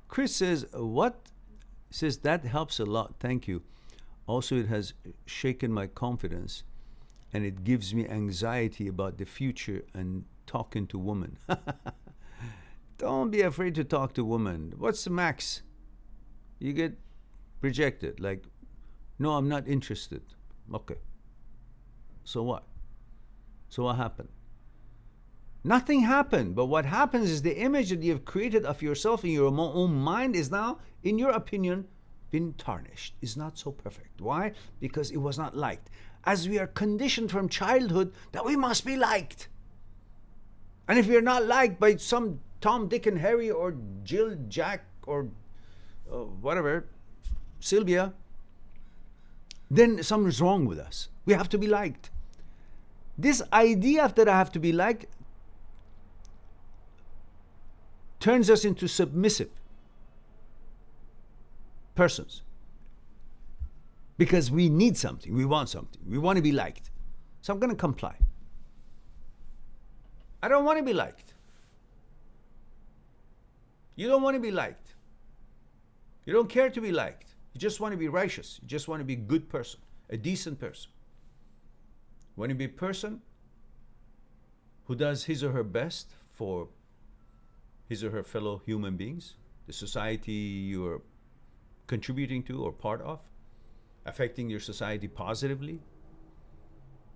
Chris says, that helps a lot. Thank you. Also, it has shaken my confidence and it gives me anxiety about the future and talking to women. Don't be afraid to talk to women. What's the max? you get rejected. Like, no, I'm not interested. Okay. So what? So what happened? Nothing happened. But what happens is the image that you have created of yourself in your own mind is now, in your opinion, been tarnished. Is not so perfect. Why? Because it was not liked. As we are conditioned from childhood that we must be liked. And if you're not liked by some Tom, Dick, and Harry, or Jill, Jack, or whatever, Sylvia, then something's wrong with us. We have to be liked. This idea that I have to be liked turns us into submissive persons. Because we need something, we want something, we want to be liked. So I'm going to comply. I don't want to be liked. You don't want to be liked. You don't care to be liked. You just want to be righteous. You just want to be a good person, a decent person. You want to be a person who does his or her best for his or her fellow human beings, the society you're contributing to or part of, affecting your society positively,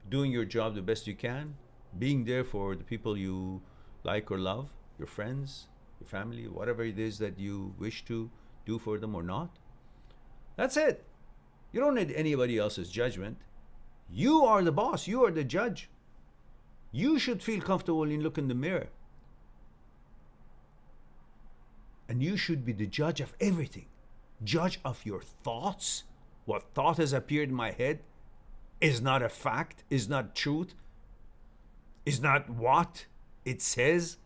doing your job the best you can, being there for the people you like or love, your friends, your family, whatever it is that you wish to do for them or not. That's it. You don't need anybody else's judgment. You are the boss. You are the judge. You should feel comfortable in looking in the mirror. And you should be the judge of everything. Judge of your thoughts. What thought has appeared in my head is not a fact, is not truth, is not what it says.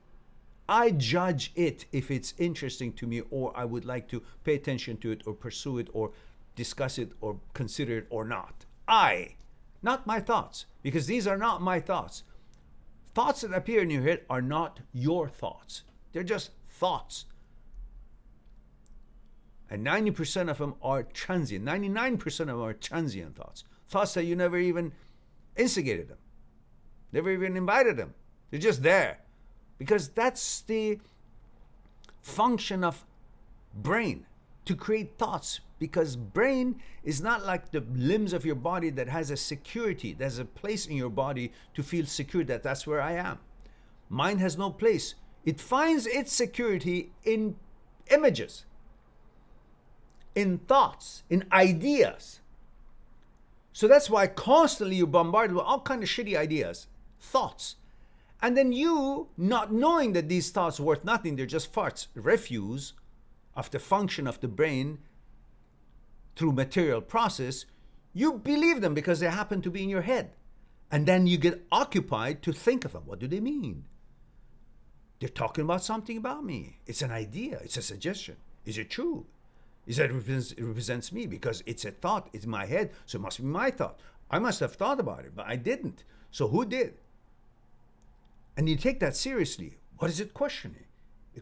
I judge it if it's interesting to me, or I would like to pay attention to it or pursue it or discuss it or consider it or not. I, not my thoughts, because these are not my thoughts. Thoughts that appear in your head are not your thoughts. They're just thoughts. And 90% of them are transient. 99% of them are transient thoughts. Thoughts that you never even instigated them. Never even invited them. They're just there. Because that's the function of brain, to create thoughts. Because brain is not like the limbs of your body that has a security. There's a place in your body to feel secure that that's where I am. Mind has no place. It finds its security in images, in thoughts, in ideas. So that's why constantly you're bombarded with all kinds of shitty ideas, thoughts. And then you, not knowing that these thoughts are worth nothing, they're just farts, refuse of the function of the brain through material process, you believe them because they happen to be in your head. And then you get occupied to think of them. What do they mean? They're talking about something about me. It's an idea. It's a suggestion. Is it true? Is that it represents me? Because it's a thought. It's in my head, so it must be my thought. I must have thought about it, but I didn't. So who did? And you take that seriously. What is it questioning?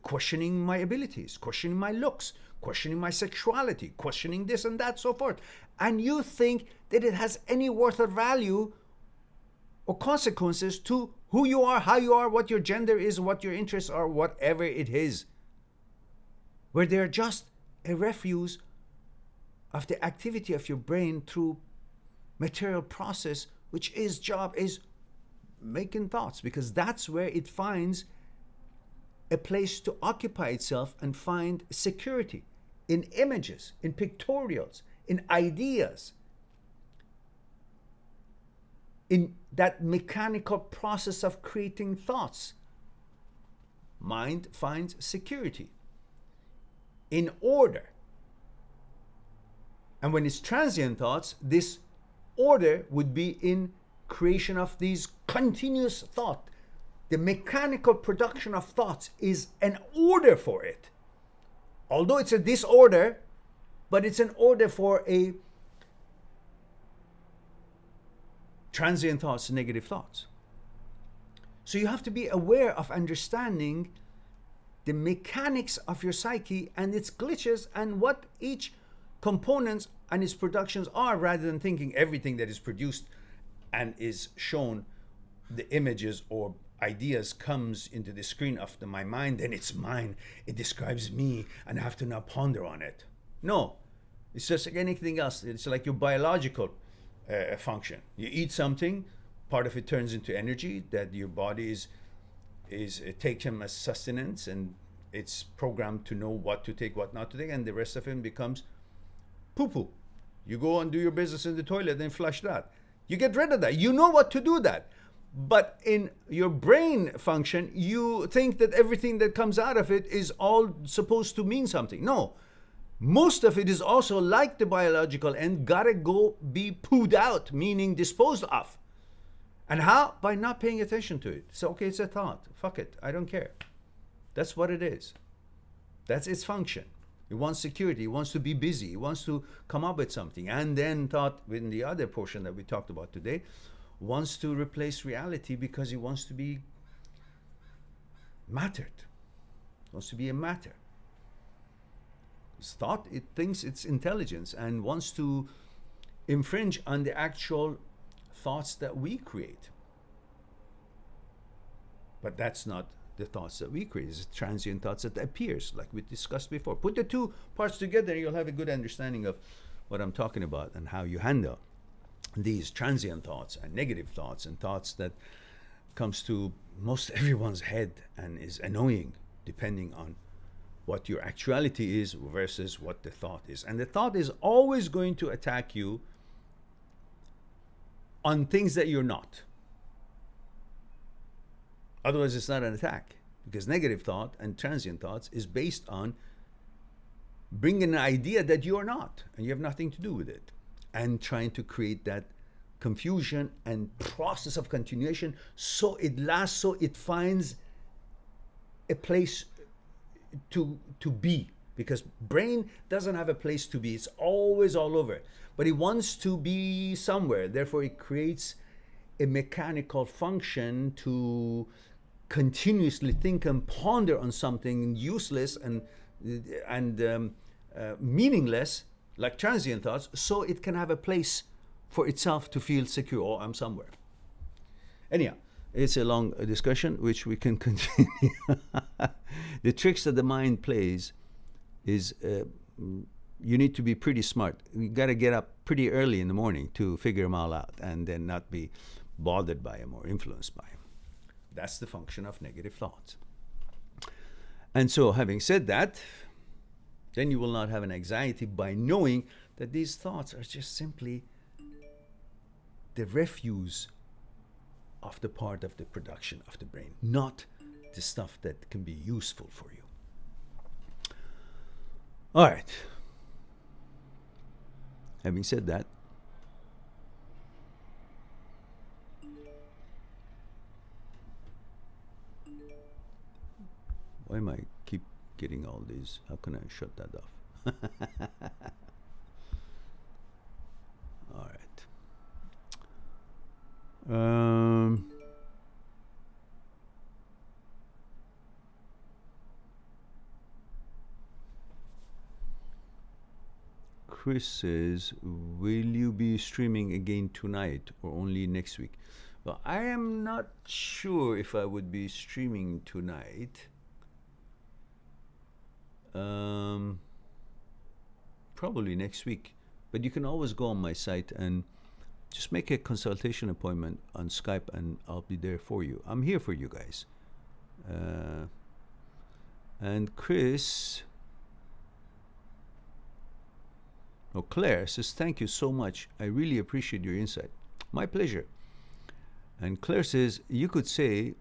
Questioning my abilities, questioning my looks, questioning my sexuality, questioning this and that, so forth. And you think that it has any worth or value or consequences to who you are, how you are, what your gender is, what your interests are, whatever it is. Where they're just a refuse of the activity of your brain through material process, which is job is making thoughts, because that's where it finds a place to occupy itself and find security in images, in pictorials, in ideas, in that mechanical process of creating thoughts. Mind finds security in order. And when it's transient thoughts, this order would be in creation of these continuous thought. The mechanical production of thoughts is an order for it. Although it's a disorder, but it's an order for a transient thoughts, negative thoughts. So you have to be aware of understanding the mechanics of your psyche and its glitches and what each components and its productions are, rather than thinking everything that is produced and is shown, the images or ideas comes into the screen of my mind, then it's mine, it describes me, and I have to now ponder on it. No, it's just like anything else. It's like your biological function. You eat something, part of it turns into energy that your body is it takes them as sustenance, and it's programmed to know what to take, what not to take, and the rest of it becomes poo-poo. You go and do your business in the toilet and flush that. You get rid of that. You know what to do that. But in your brain function, you think that everything that comes out of it is all supposed to mean something. No. Most of it is also like the biological end, gotta go be pooed out, meaning disposed of. And how? By not paying attention to it. So, okay, it's a thought. Fuck it. I don't care. That's what it is. That's its function. It wants security. It wants to be busy. It wants to come up with something. And then thought, in the other portion that we talked about today, wants to replace reality because it wants to be mattered. It wants to be a matter. It's thought, it thinks it's intelligence and wants to infringe on the actual thoughts that we create. But that's not the thoughts that we create. It's transient thoughts that appears, like we discussed before. Put the two parts together, you'll have a good understanding of what I'm talking about and how you handle these transient thoughts and negative thoughts and thoughts that comes to most everyone's head and is annoying depending on what your actuality is versus what the thought is. And the thought is always going to attack you on things that you're not. Otherwise, it's not an attack, because negative thought and transient thoughts is based on bringing an idea that you're not and you have nothing to do with it, and trying to create that confusion and process of continuation so it lasts, so it finds a place to be, because brain doesn't have a place to be. It's always all over, but it wants to be somewhere. Therefore, it creates a mechanical function to continuously think and ponder on something useless and meaningless, like transient thoughts, so it can have a place for itself to feel secure. Oh, I'm somewhere. Anyhow, it's a long discussion, which we can continue. The tricks that the mind plays is you need to be pretty smart. You got to get up pretty early in the morning to figure them all out, and then not be bothered by them or influenced by them. That's the function of negative thoughts. And so, having said that, then you will not have an anxiety by knowing that these thoughts are just simply the refuse of the part of the production of the brain, not the stuff that can be useful for you. All right. Having said that, why am I keep getting all these? How can I shut that off? All right. Chris says, will you be streaming again tonight or only next week? Well, I am not sure if I would be streaming tonight. Probably next week. But you can always go on my site and just make a consultation appointment on Skype, and I'll be there for you. I'm here for you guys. And Chris... Oh, Claire says, thank you so much. I really appreciate your insight. My pleasure. And Claire says, you could say,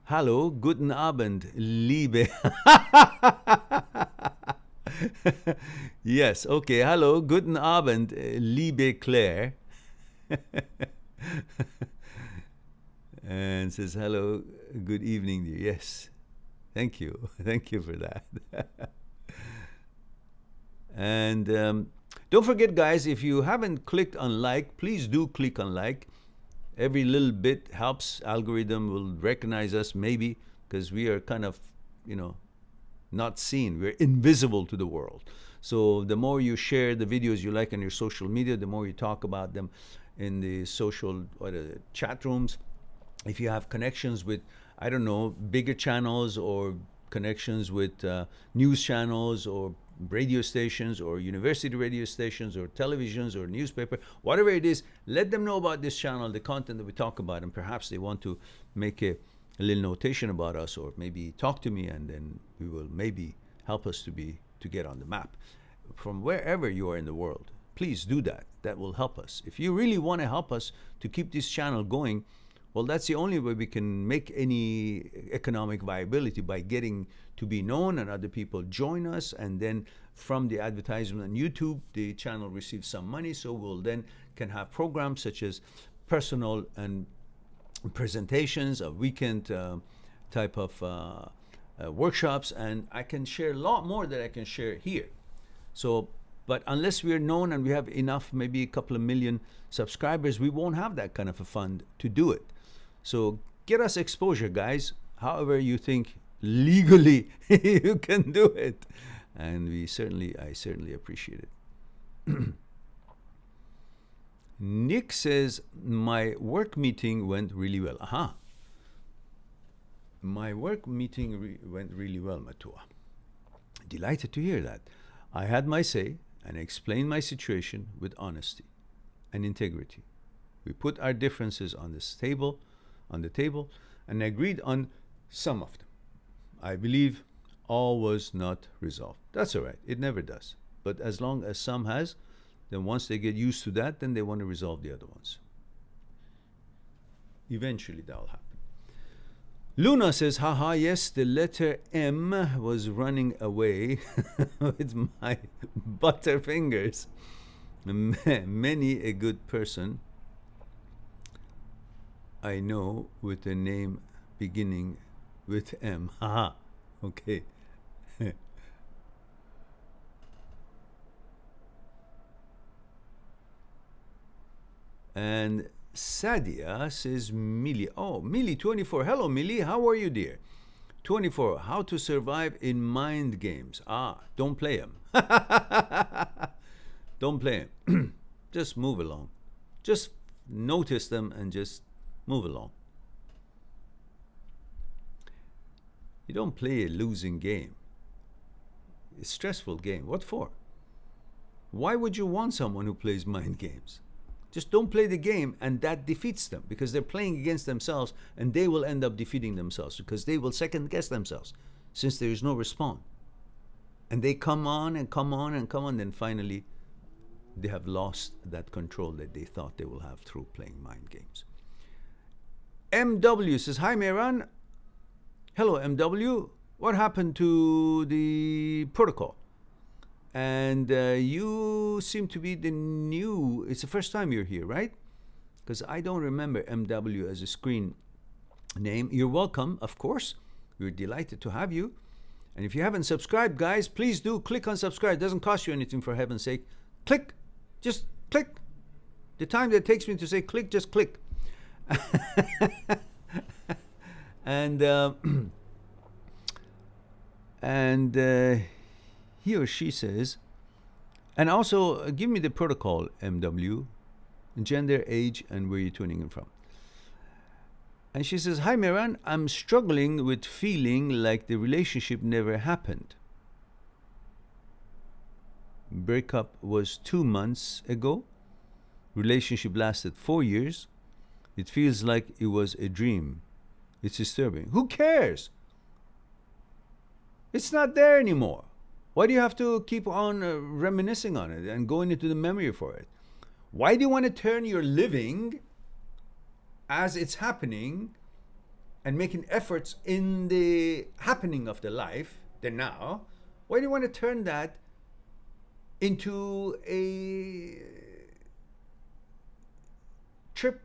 hallo, guten Abend, liebe. Yes, okay. Hallo, guten Abend, liebe Claire. And says, hello, good evening, dear. Yes. Thank you. Thank you for that. And don't forget, guys, if you haven't clicked on like, please do click on like. Every little bit helps. Algorithm will recognize us, maybe, because we are kind of, not seen. We're invisible to the world. So the more you share the videos you like on your social media, the more you talk about them in the social chat rooms. If you have connections with, I don't know, bigger channels or connections with news channels or radio stations or university radio stations or televisions or newspaper, whatever it is, let them know about this channel, the content that we talk about, and perhaps they want to make a little notation about us, or maybe talk to me, and then we will maybe help us to get on the map. From wherever you are in the world, please do that. That will help us. If you really want to help us to keep this channel going, well, that's the only way we can make any economic viability, by getting to be known and other people join us. And then from the advertisement on YouTube, the channel receives some money. So we'll then can have programs such as personal and presentations, a weekend type of workshops. And I can share a lot more that I can share here. So, but unless we're known and we have enough, maybe a couple of million subscribers, we won't have that kind of a fund to do it. So get us exposure, guys, however you think legally you can do it. And I certainly appreciate it. Nick says, my work meeting went really well. Aha. My work meeting went really well, Matua. Delighted to hear that. I had my say and explained my situation with honesty and integrity. We put our differences on the table, and agreed on some of them. I believe all was not resolved. That's all right. It never does. But as long as some has, then once they get used to that, then they want to resolve the other ones. Eventually that'll happen. Luna says, haha, yes, the letter M was running away with my butterfingers. Many a good person I know with a name beginning with M. Haha. Okay. And Sadia says, Millie. Oh, Millie 24. Hello, Millie. How are you, dear? 24. How to survive in mind games. Don't play them. Don't play them. Just move along. Just notice them and just move along. You don't play a losing game. It's a stressful game. What for? Why would you want someone who plays mind games? Just don't play the game, and that defeats them, because they're playing against themselves, and they will end up defeating themselves, because they will second guess themselves, since there is no response. And they come on and come on and come on, then finally they have lost that control that they thought they will have through playing mind games. MW says, hi, Mehran. Hello, MW. What happened to the protocol? And you seem to be the new, it's the first time you're here, right? Because I don't remember MW as a screen name. You're welcome, of course. We're delighted to have you. And if you haven't subscribed, guys, please do click on subscribe. It doesn't cost you anything, for heaven's sake. Click. Just click. The time that it takes me to say click, just click. And he or she says, and also give me the protocol, MW, gender, age, and where you're tuning in from. And she says, hi, Mehran, I'm struggling with feeling like the relationship never happened. Breakup was 2 months ago. Relationship lasted 4 years. It feels like it was a dream. It's disturbing. Who cares? It's not there anymore. Why do you have to keep on reminiscing on it and going into the memory for it? Why do you want to turn your living as it's happening and making efforts in the happening of the life, the now? Why do you want to turn that into a trip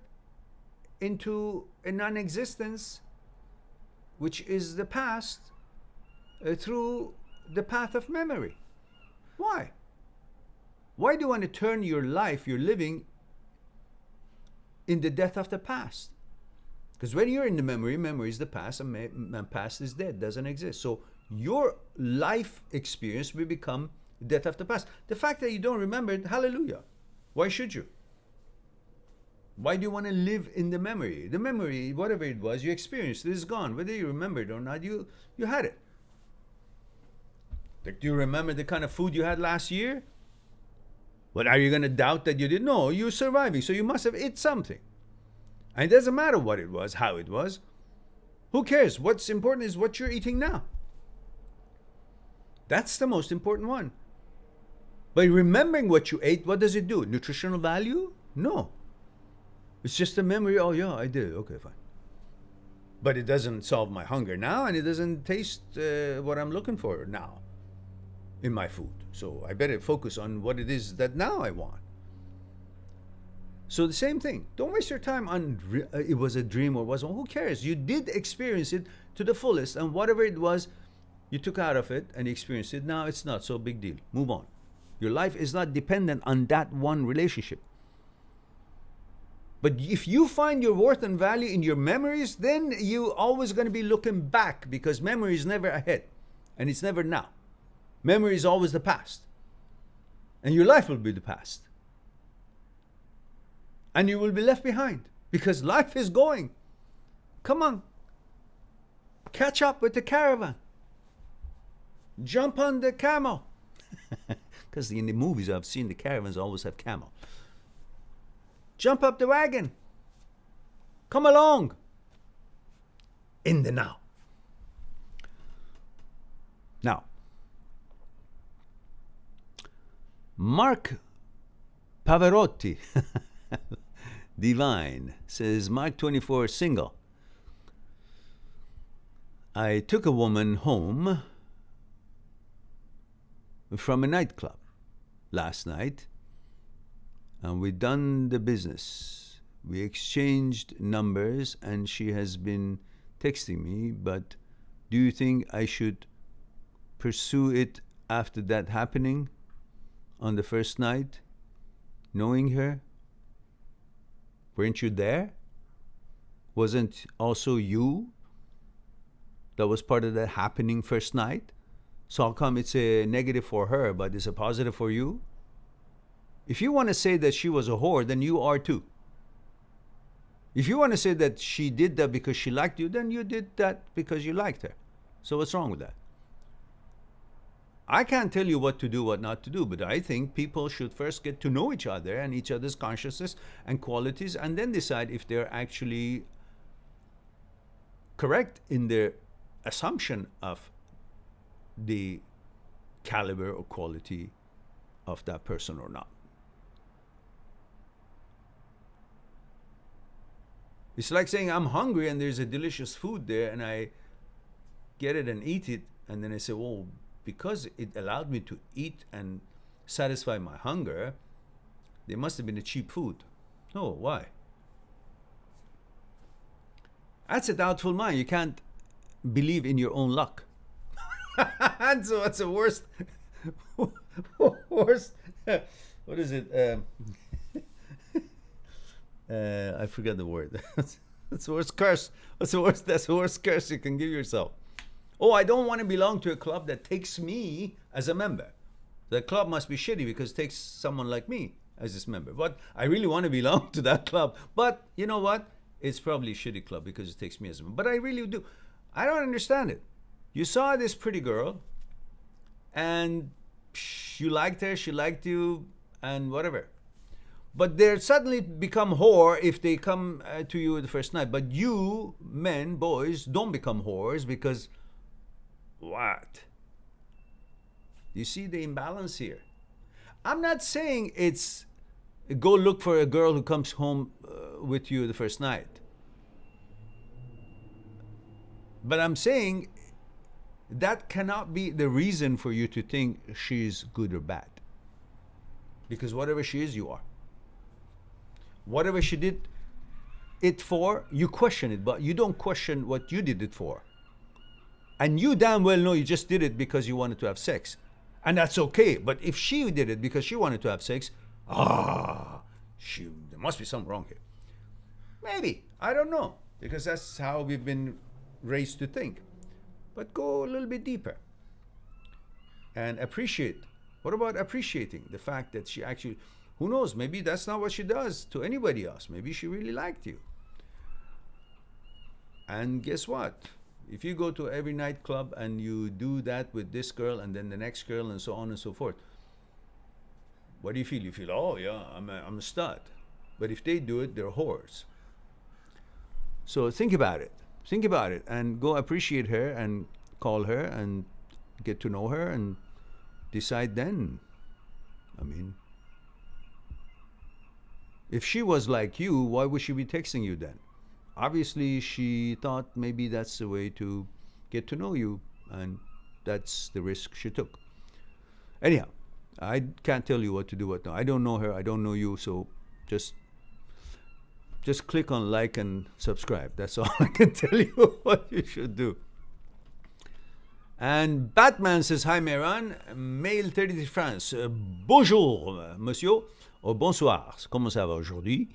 into a non-existence, which is the past, through the path of memory? Why? Why do you want to turn your life, your living, in the death of the past? Because when you're in the memory, memory is the past, and past is dead, doesn't exist. So your life experience will become the death of the past. The fact that you don't remember it, hallelujah. Why should you? Why do you want to live in the memory? The memory, whatever it was, you experienced, it is gone. Whether you remember it or not, you had it. Like, do you remember the kind of food you had last year? But are you going to doubt that you did? No, you're surviving, so you must have eaten something. And it doesn't matter what it was, how it was. Who cares? What's important is what you're eating now. That's the most important one. By remembering what you ate, what does it do? Nutritional value? No. It's just a memory. Oh, yeah, I did. Okay, fine. But it doesn't solve my hunger now, and it doesn't taste what I'm looking for now in my food. So I better focus on what it is that now I want. So the same thing. Don't waste your time on it was a dream or wasn't. Who cares? You did experience it to the fullest, and whatever it was, you took out of it and you experienced it. Now it's not so big deal. Move on. Your life is not dependent on that one relationship. But if you find your worth and value in your memories, then you're always going to be looking back, because memory is never ahead and it's never now. Memory is always the past. And your life will be the past. And you will be left behind because life is going. Come on. Catch up with the caravan. Jump on the camel. Because in the movies I've seen, the caravans always have camel. Jump up the wagon. Come along. In the now. Now, Mark Pavarotti, Divine, says, Mark 24, single. I took a woman home from a nightclub last night, and we done the business. We exchanged numbers, and she has been texting me, but do you think I should pursue it after that happening on the first night, knowing her? Weren't you there? Wasn't also you that was part of that happening first night? So how come it's a negative for her, but it's a positive for you? If you want to say that she was a whore, then you are too. If you want to say that she did that because she liked you, then you did that because you liked her. So what's wrong with that? I can't tell you what to do, what not to do, but I think people should first get to know each other and each other's consciousness and qualities, and then decide if they're actually correct in their assumption of the caliber or quality of that person or not. It's like saying I'm hungry and there's a delicious food there and I get it and eat it, and then I say, well, because it allowed me to eat and satisfy my hunger, there must have been a cheap food. No, why? That's a doubtful mind. You can't believe in your own luck. And so that's the worst. Worst. What is it? I forgot the word. That's the worst curse. That's the worst curse you can give yourself. Oh, I don't want to belong to a club that takes me as a member. The club must be shitty because it takes someone like me as its member. But I really want to belong to that club. But you know what? It's probably a shitty club because it takes me as a member. But I really do. I don't understand it. You saw this pretty girl and you liked her, she liked you, and whatever. But they suddenly become whore if they come to you the first night. But you, men, boys, don't become whores because what? You see the imbalance here? I'm not saying it's go look for a girl who comes home with you the first night. But I'm saying that cannot be the reason for you to think she's good or bad. Because whatever she is, you are. Whatever she did it for, you question it, but you don't question what you did it for. And you damn well know you just did it because you wanted to have sex. And that's okay. But if she did it because she wanted to have sex, there must be something wrong here. Maybe. I don't know. Because that's how we've been raised to think. But go a little bit deeper. And appreciate. What about appreciating the fact that she actually, who knows, maybe that's not what she does to anybody else. Maybe she really liked you. And guess what? If you go to every nightclub and you do that with this girl and then the next girl and so on and so forth, what do you feel? You feel, oh yeah, I'm a stud. But if they do it, they're whores. So think about it. Think about it and go appreciate her and call her and get to know her and decide then. I mean, if she was like you, why would she be texting you then? Obviously, she thought maybe that's the way to get to know you, and that's the risk she took. Anyhow, I can't tell you what to do, what not. I don't know her, I don't know you, so just click on like and subscribe. That's all I can tell you what you should do. And Batman says, hi Mehran, Mail 33 France. Bonjour, monsieur, or bonsoir. Comment ça va aujourd'hui?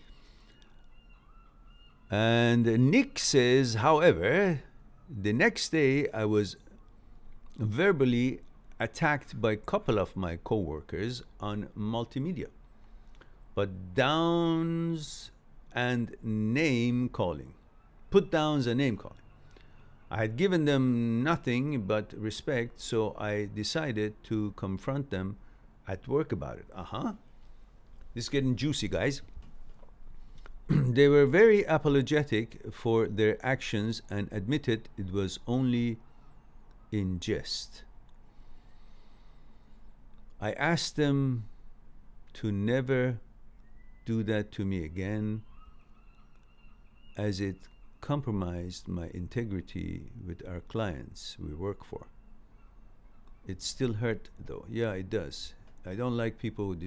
And Nick says, however, the next day I was verbally attacked by a couple of my co-workers on multimedia, but downs and name calling. Put downs and name calling. I had given them nothing but respect, so I decided to confront them at work about it. This is getting juicy, guys. They were very apologetic for their actions and admitted it was only in jest. I asked them to never do that to me again, as it compromised my integrity with our clients we work for. It still hurt though. Yeah, it does. I don't like people who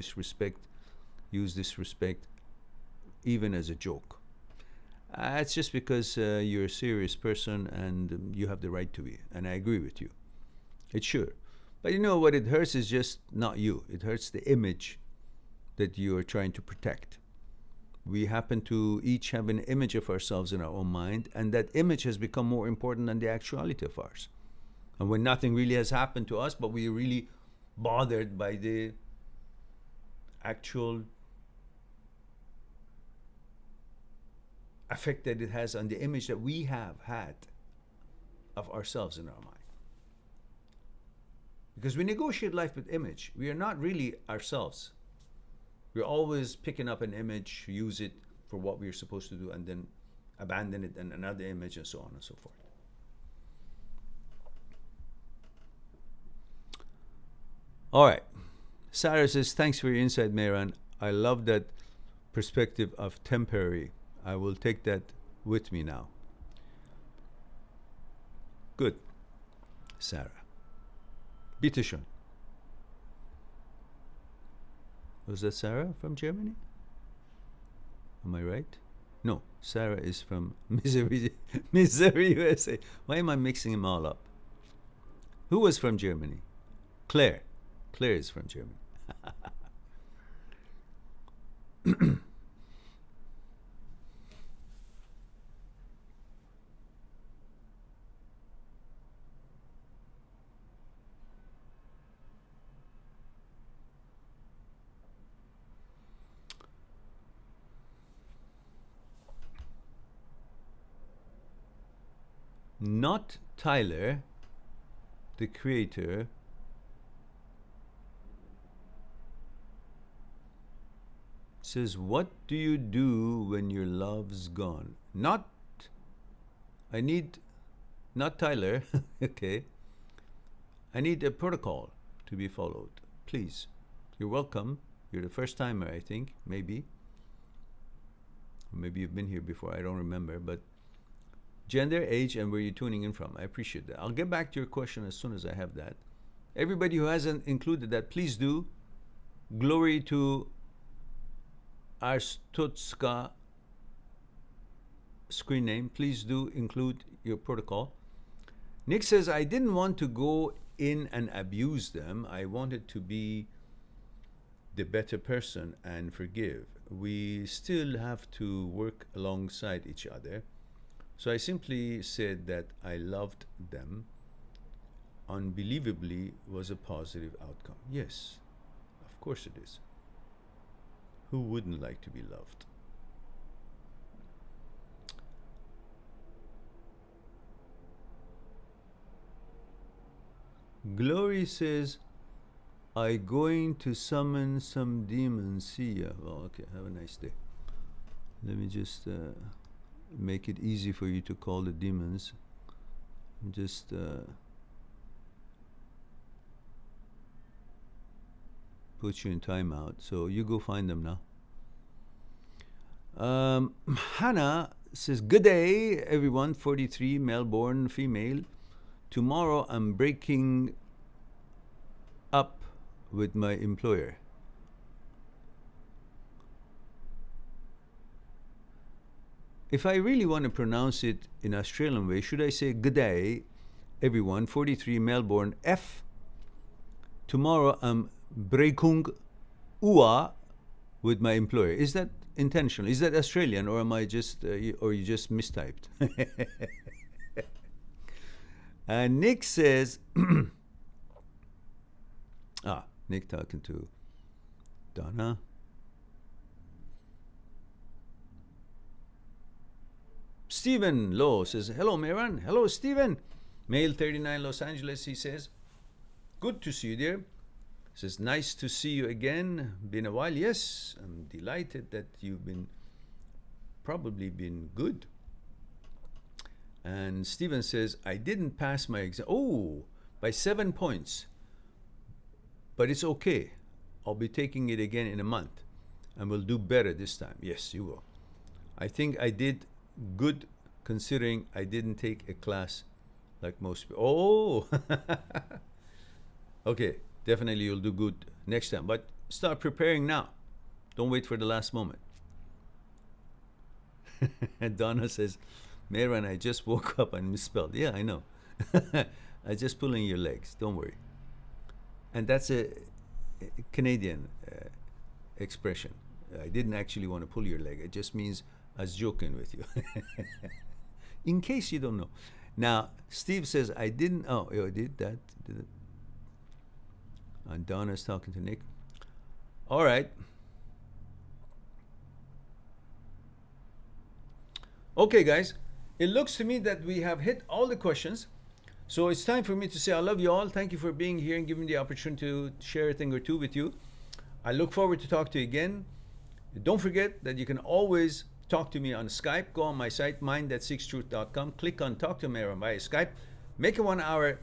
use disrespect even as a joke. It's just because you're a serious person and you have the right to be, and I agree with you. It's sure. But you know what it hurts is just not you. It hurts the image that you are trying to protect. We happen to each have an image of ourselves in our own mind, and that image has become more important than the actuality of ours. And when nothing really has happened to us, but we're really bothered by the actual effect that it has on the image that we have had of ourselves in our mind. Because we negotiate life with image. We are not really ourselves. We're always picking up an image, use it for what we're supposed to do, and then abandon it in another image, and so on and so forth. All right. Sarah says, thanks for your insight, Mehran. I love that perspective of temporary. I will take that with me now. Good. Sarah. Bitte schön. Was that Sarah from Germany? Am I right? No, Sarah is from Missouri, USA. Why am I mixing them all up? Who was from Germany? Claire. Claire is from Germany. Not Tyler, the creator, says, what do you do when your love's gone? Not Tyler, okay. I need a protocol to be followed. Please. You're welcome. You're the first timer, I think, maybe. Or maybe you've been here before, I don't remember, but gender, age, and where you're tuning in from. I appreciate that. I'll get back to your question as soon as I have that. Everybody who hasn't included that, please do. Glory to our Stutska screen name. Please do include your protocol. Nick says, I didn't want to go in and abuse them. I wanted to be the better person and forgive. We still have to work alongside each other. So I simply said that I loved them. Unbelievably was a positive outcome. Yes, of course it is. Who wouldn't like to be loved? Glory says, I going to summon some demons. See ya. Well, okay. Have a nice day. Let me just make it easy for you to call the demons. Just put you in timeout. So you go find them now. Hannah says, good day, everyone. 43, Melbourne, female. Tomorrow I'm breaking up with my employer. If I really want to pronounce it in Australian way, should I say, good day, everyone, 43, Melbourne, F. Tomorrow I'm breaking ua with my employer. Is that intentional? Is that Australian, or am I just, or you just mistyped? Nick says, Nick talking to Donna. Stephen Lowe says, hello, Mehran. Hello, Stephen. Male 39, Los Angeles, he says, good to see you there. Says, nice to see you again. Been a while. Yes, I'm delighted that you've probably been good. And Stephen says, I didn't pass my exam. Oh, by 7 points. But it's okay. I'll be taking it again in a month. And we'll do better this time. Yes, you will. I think I did good considering I didn't take a class like most people. Oh! Okay, definitely you'll do good next time. But start preparing now. Don't wait for the last moment. And Donna says, Mehran, I just woke up and misspelled. Yeah, I know. I just pulling your legs. Don't worry. And that's a Canadian expression. I didn't actually want to pull your leg. It just means I was joking with you. In case you don't know. Now, Steve says, I didn't. Oh, I did that. Did it. And Donna's talking to Nick. All right. Okay, guys. It looks to me that we have hit all the questions. So it's time for me to say I love you all. Thank you for being here and giving me the opportunity to share a thing or two with you. I look forward to talk to you again. Don't forget that you can always talk to me on Skype. Go on my site, mind@6truth.com. Click on Talk to Mehran via Skype. Make a 1 hour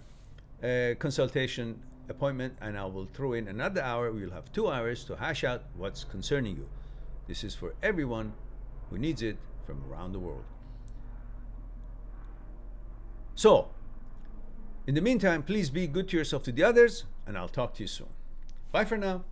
consultation appointment, and I will throw in another hour. We'll have 2 hours to hash out what's concerning you. This is for everyone who needs it from around the world. So, in the meantime, please be good to yourself, to the others, and I'll talk to you soon. Bye for now.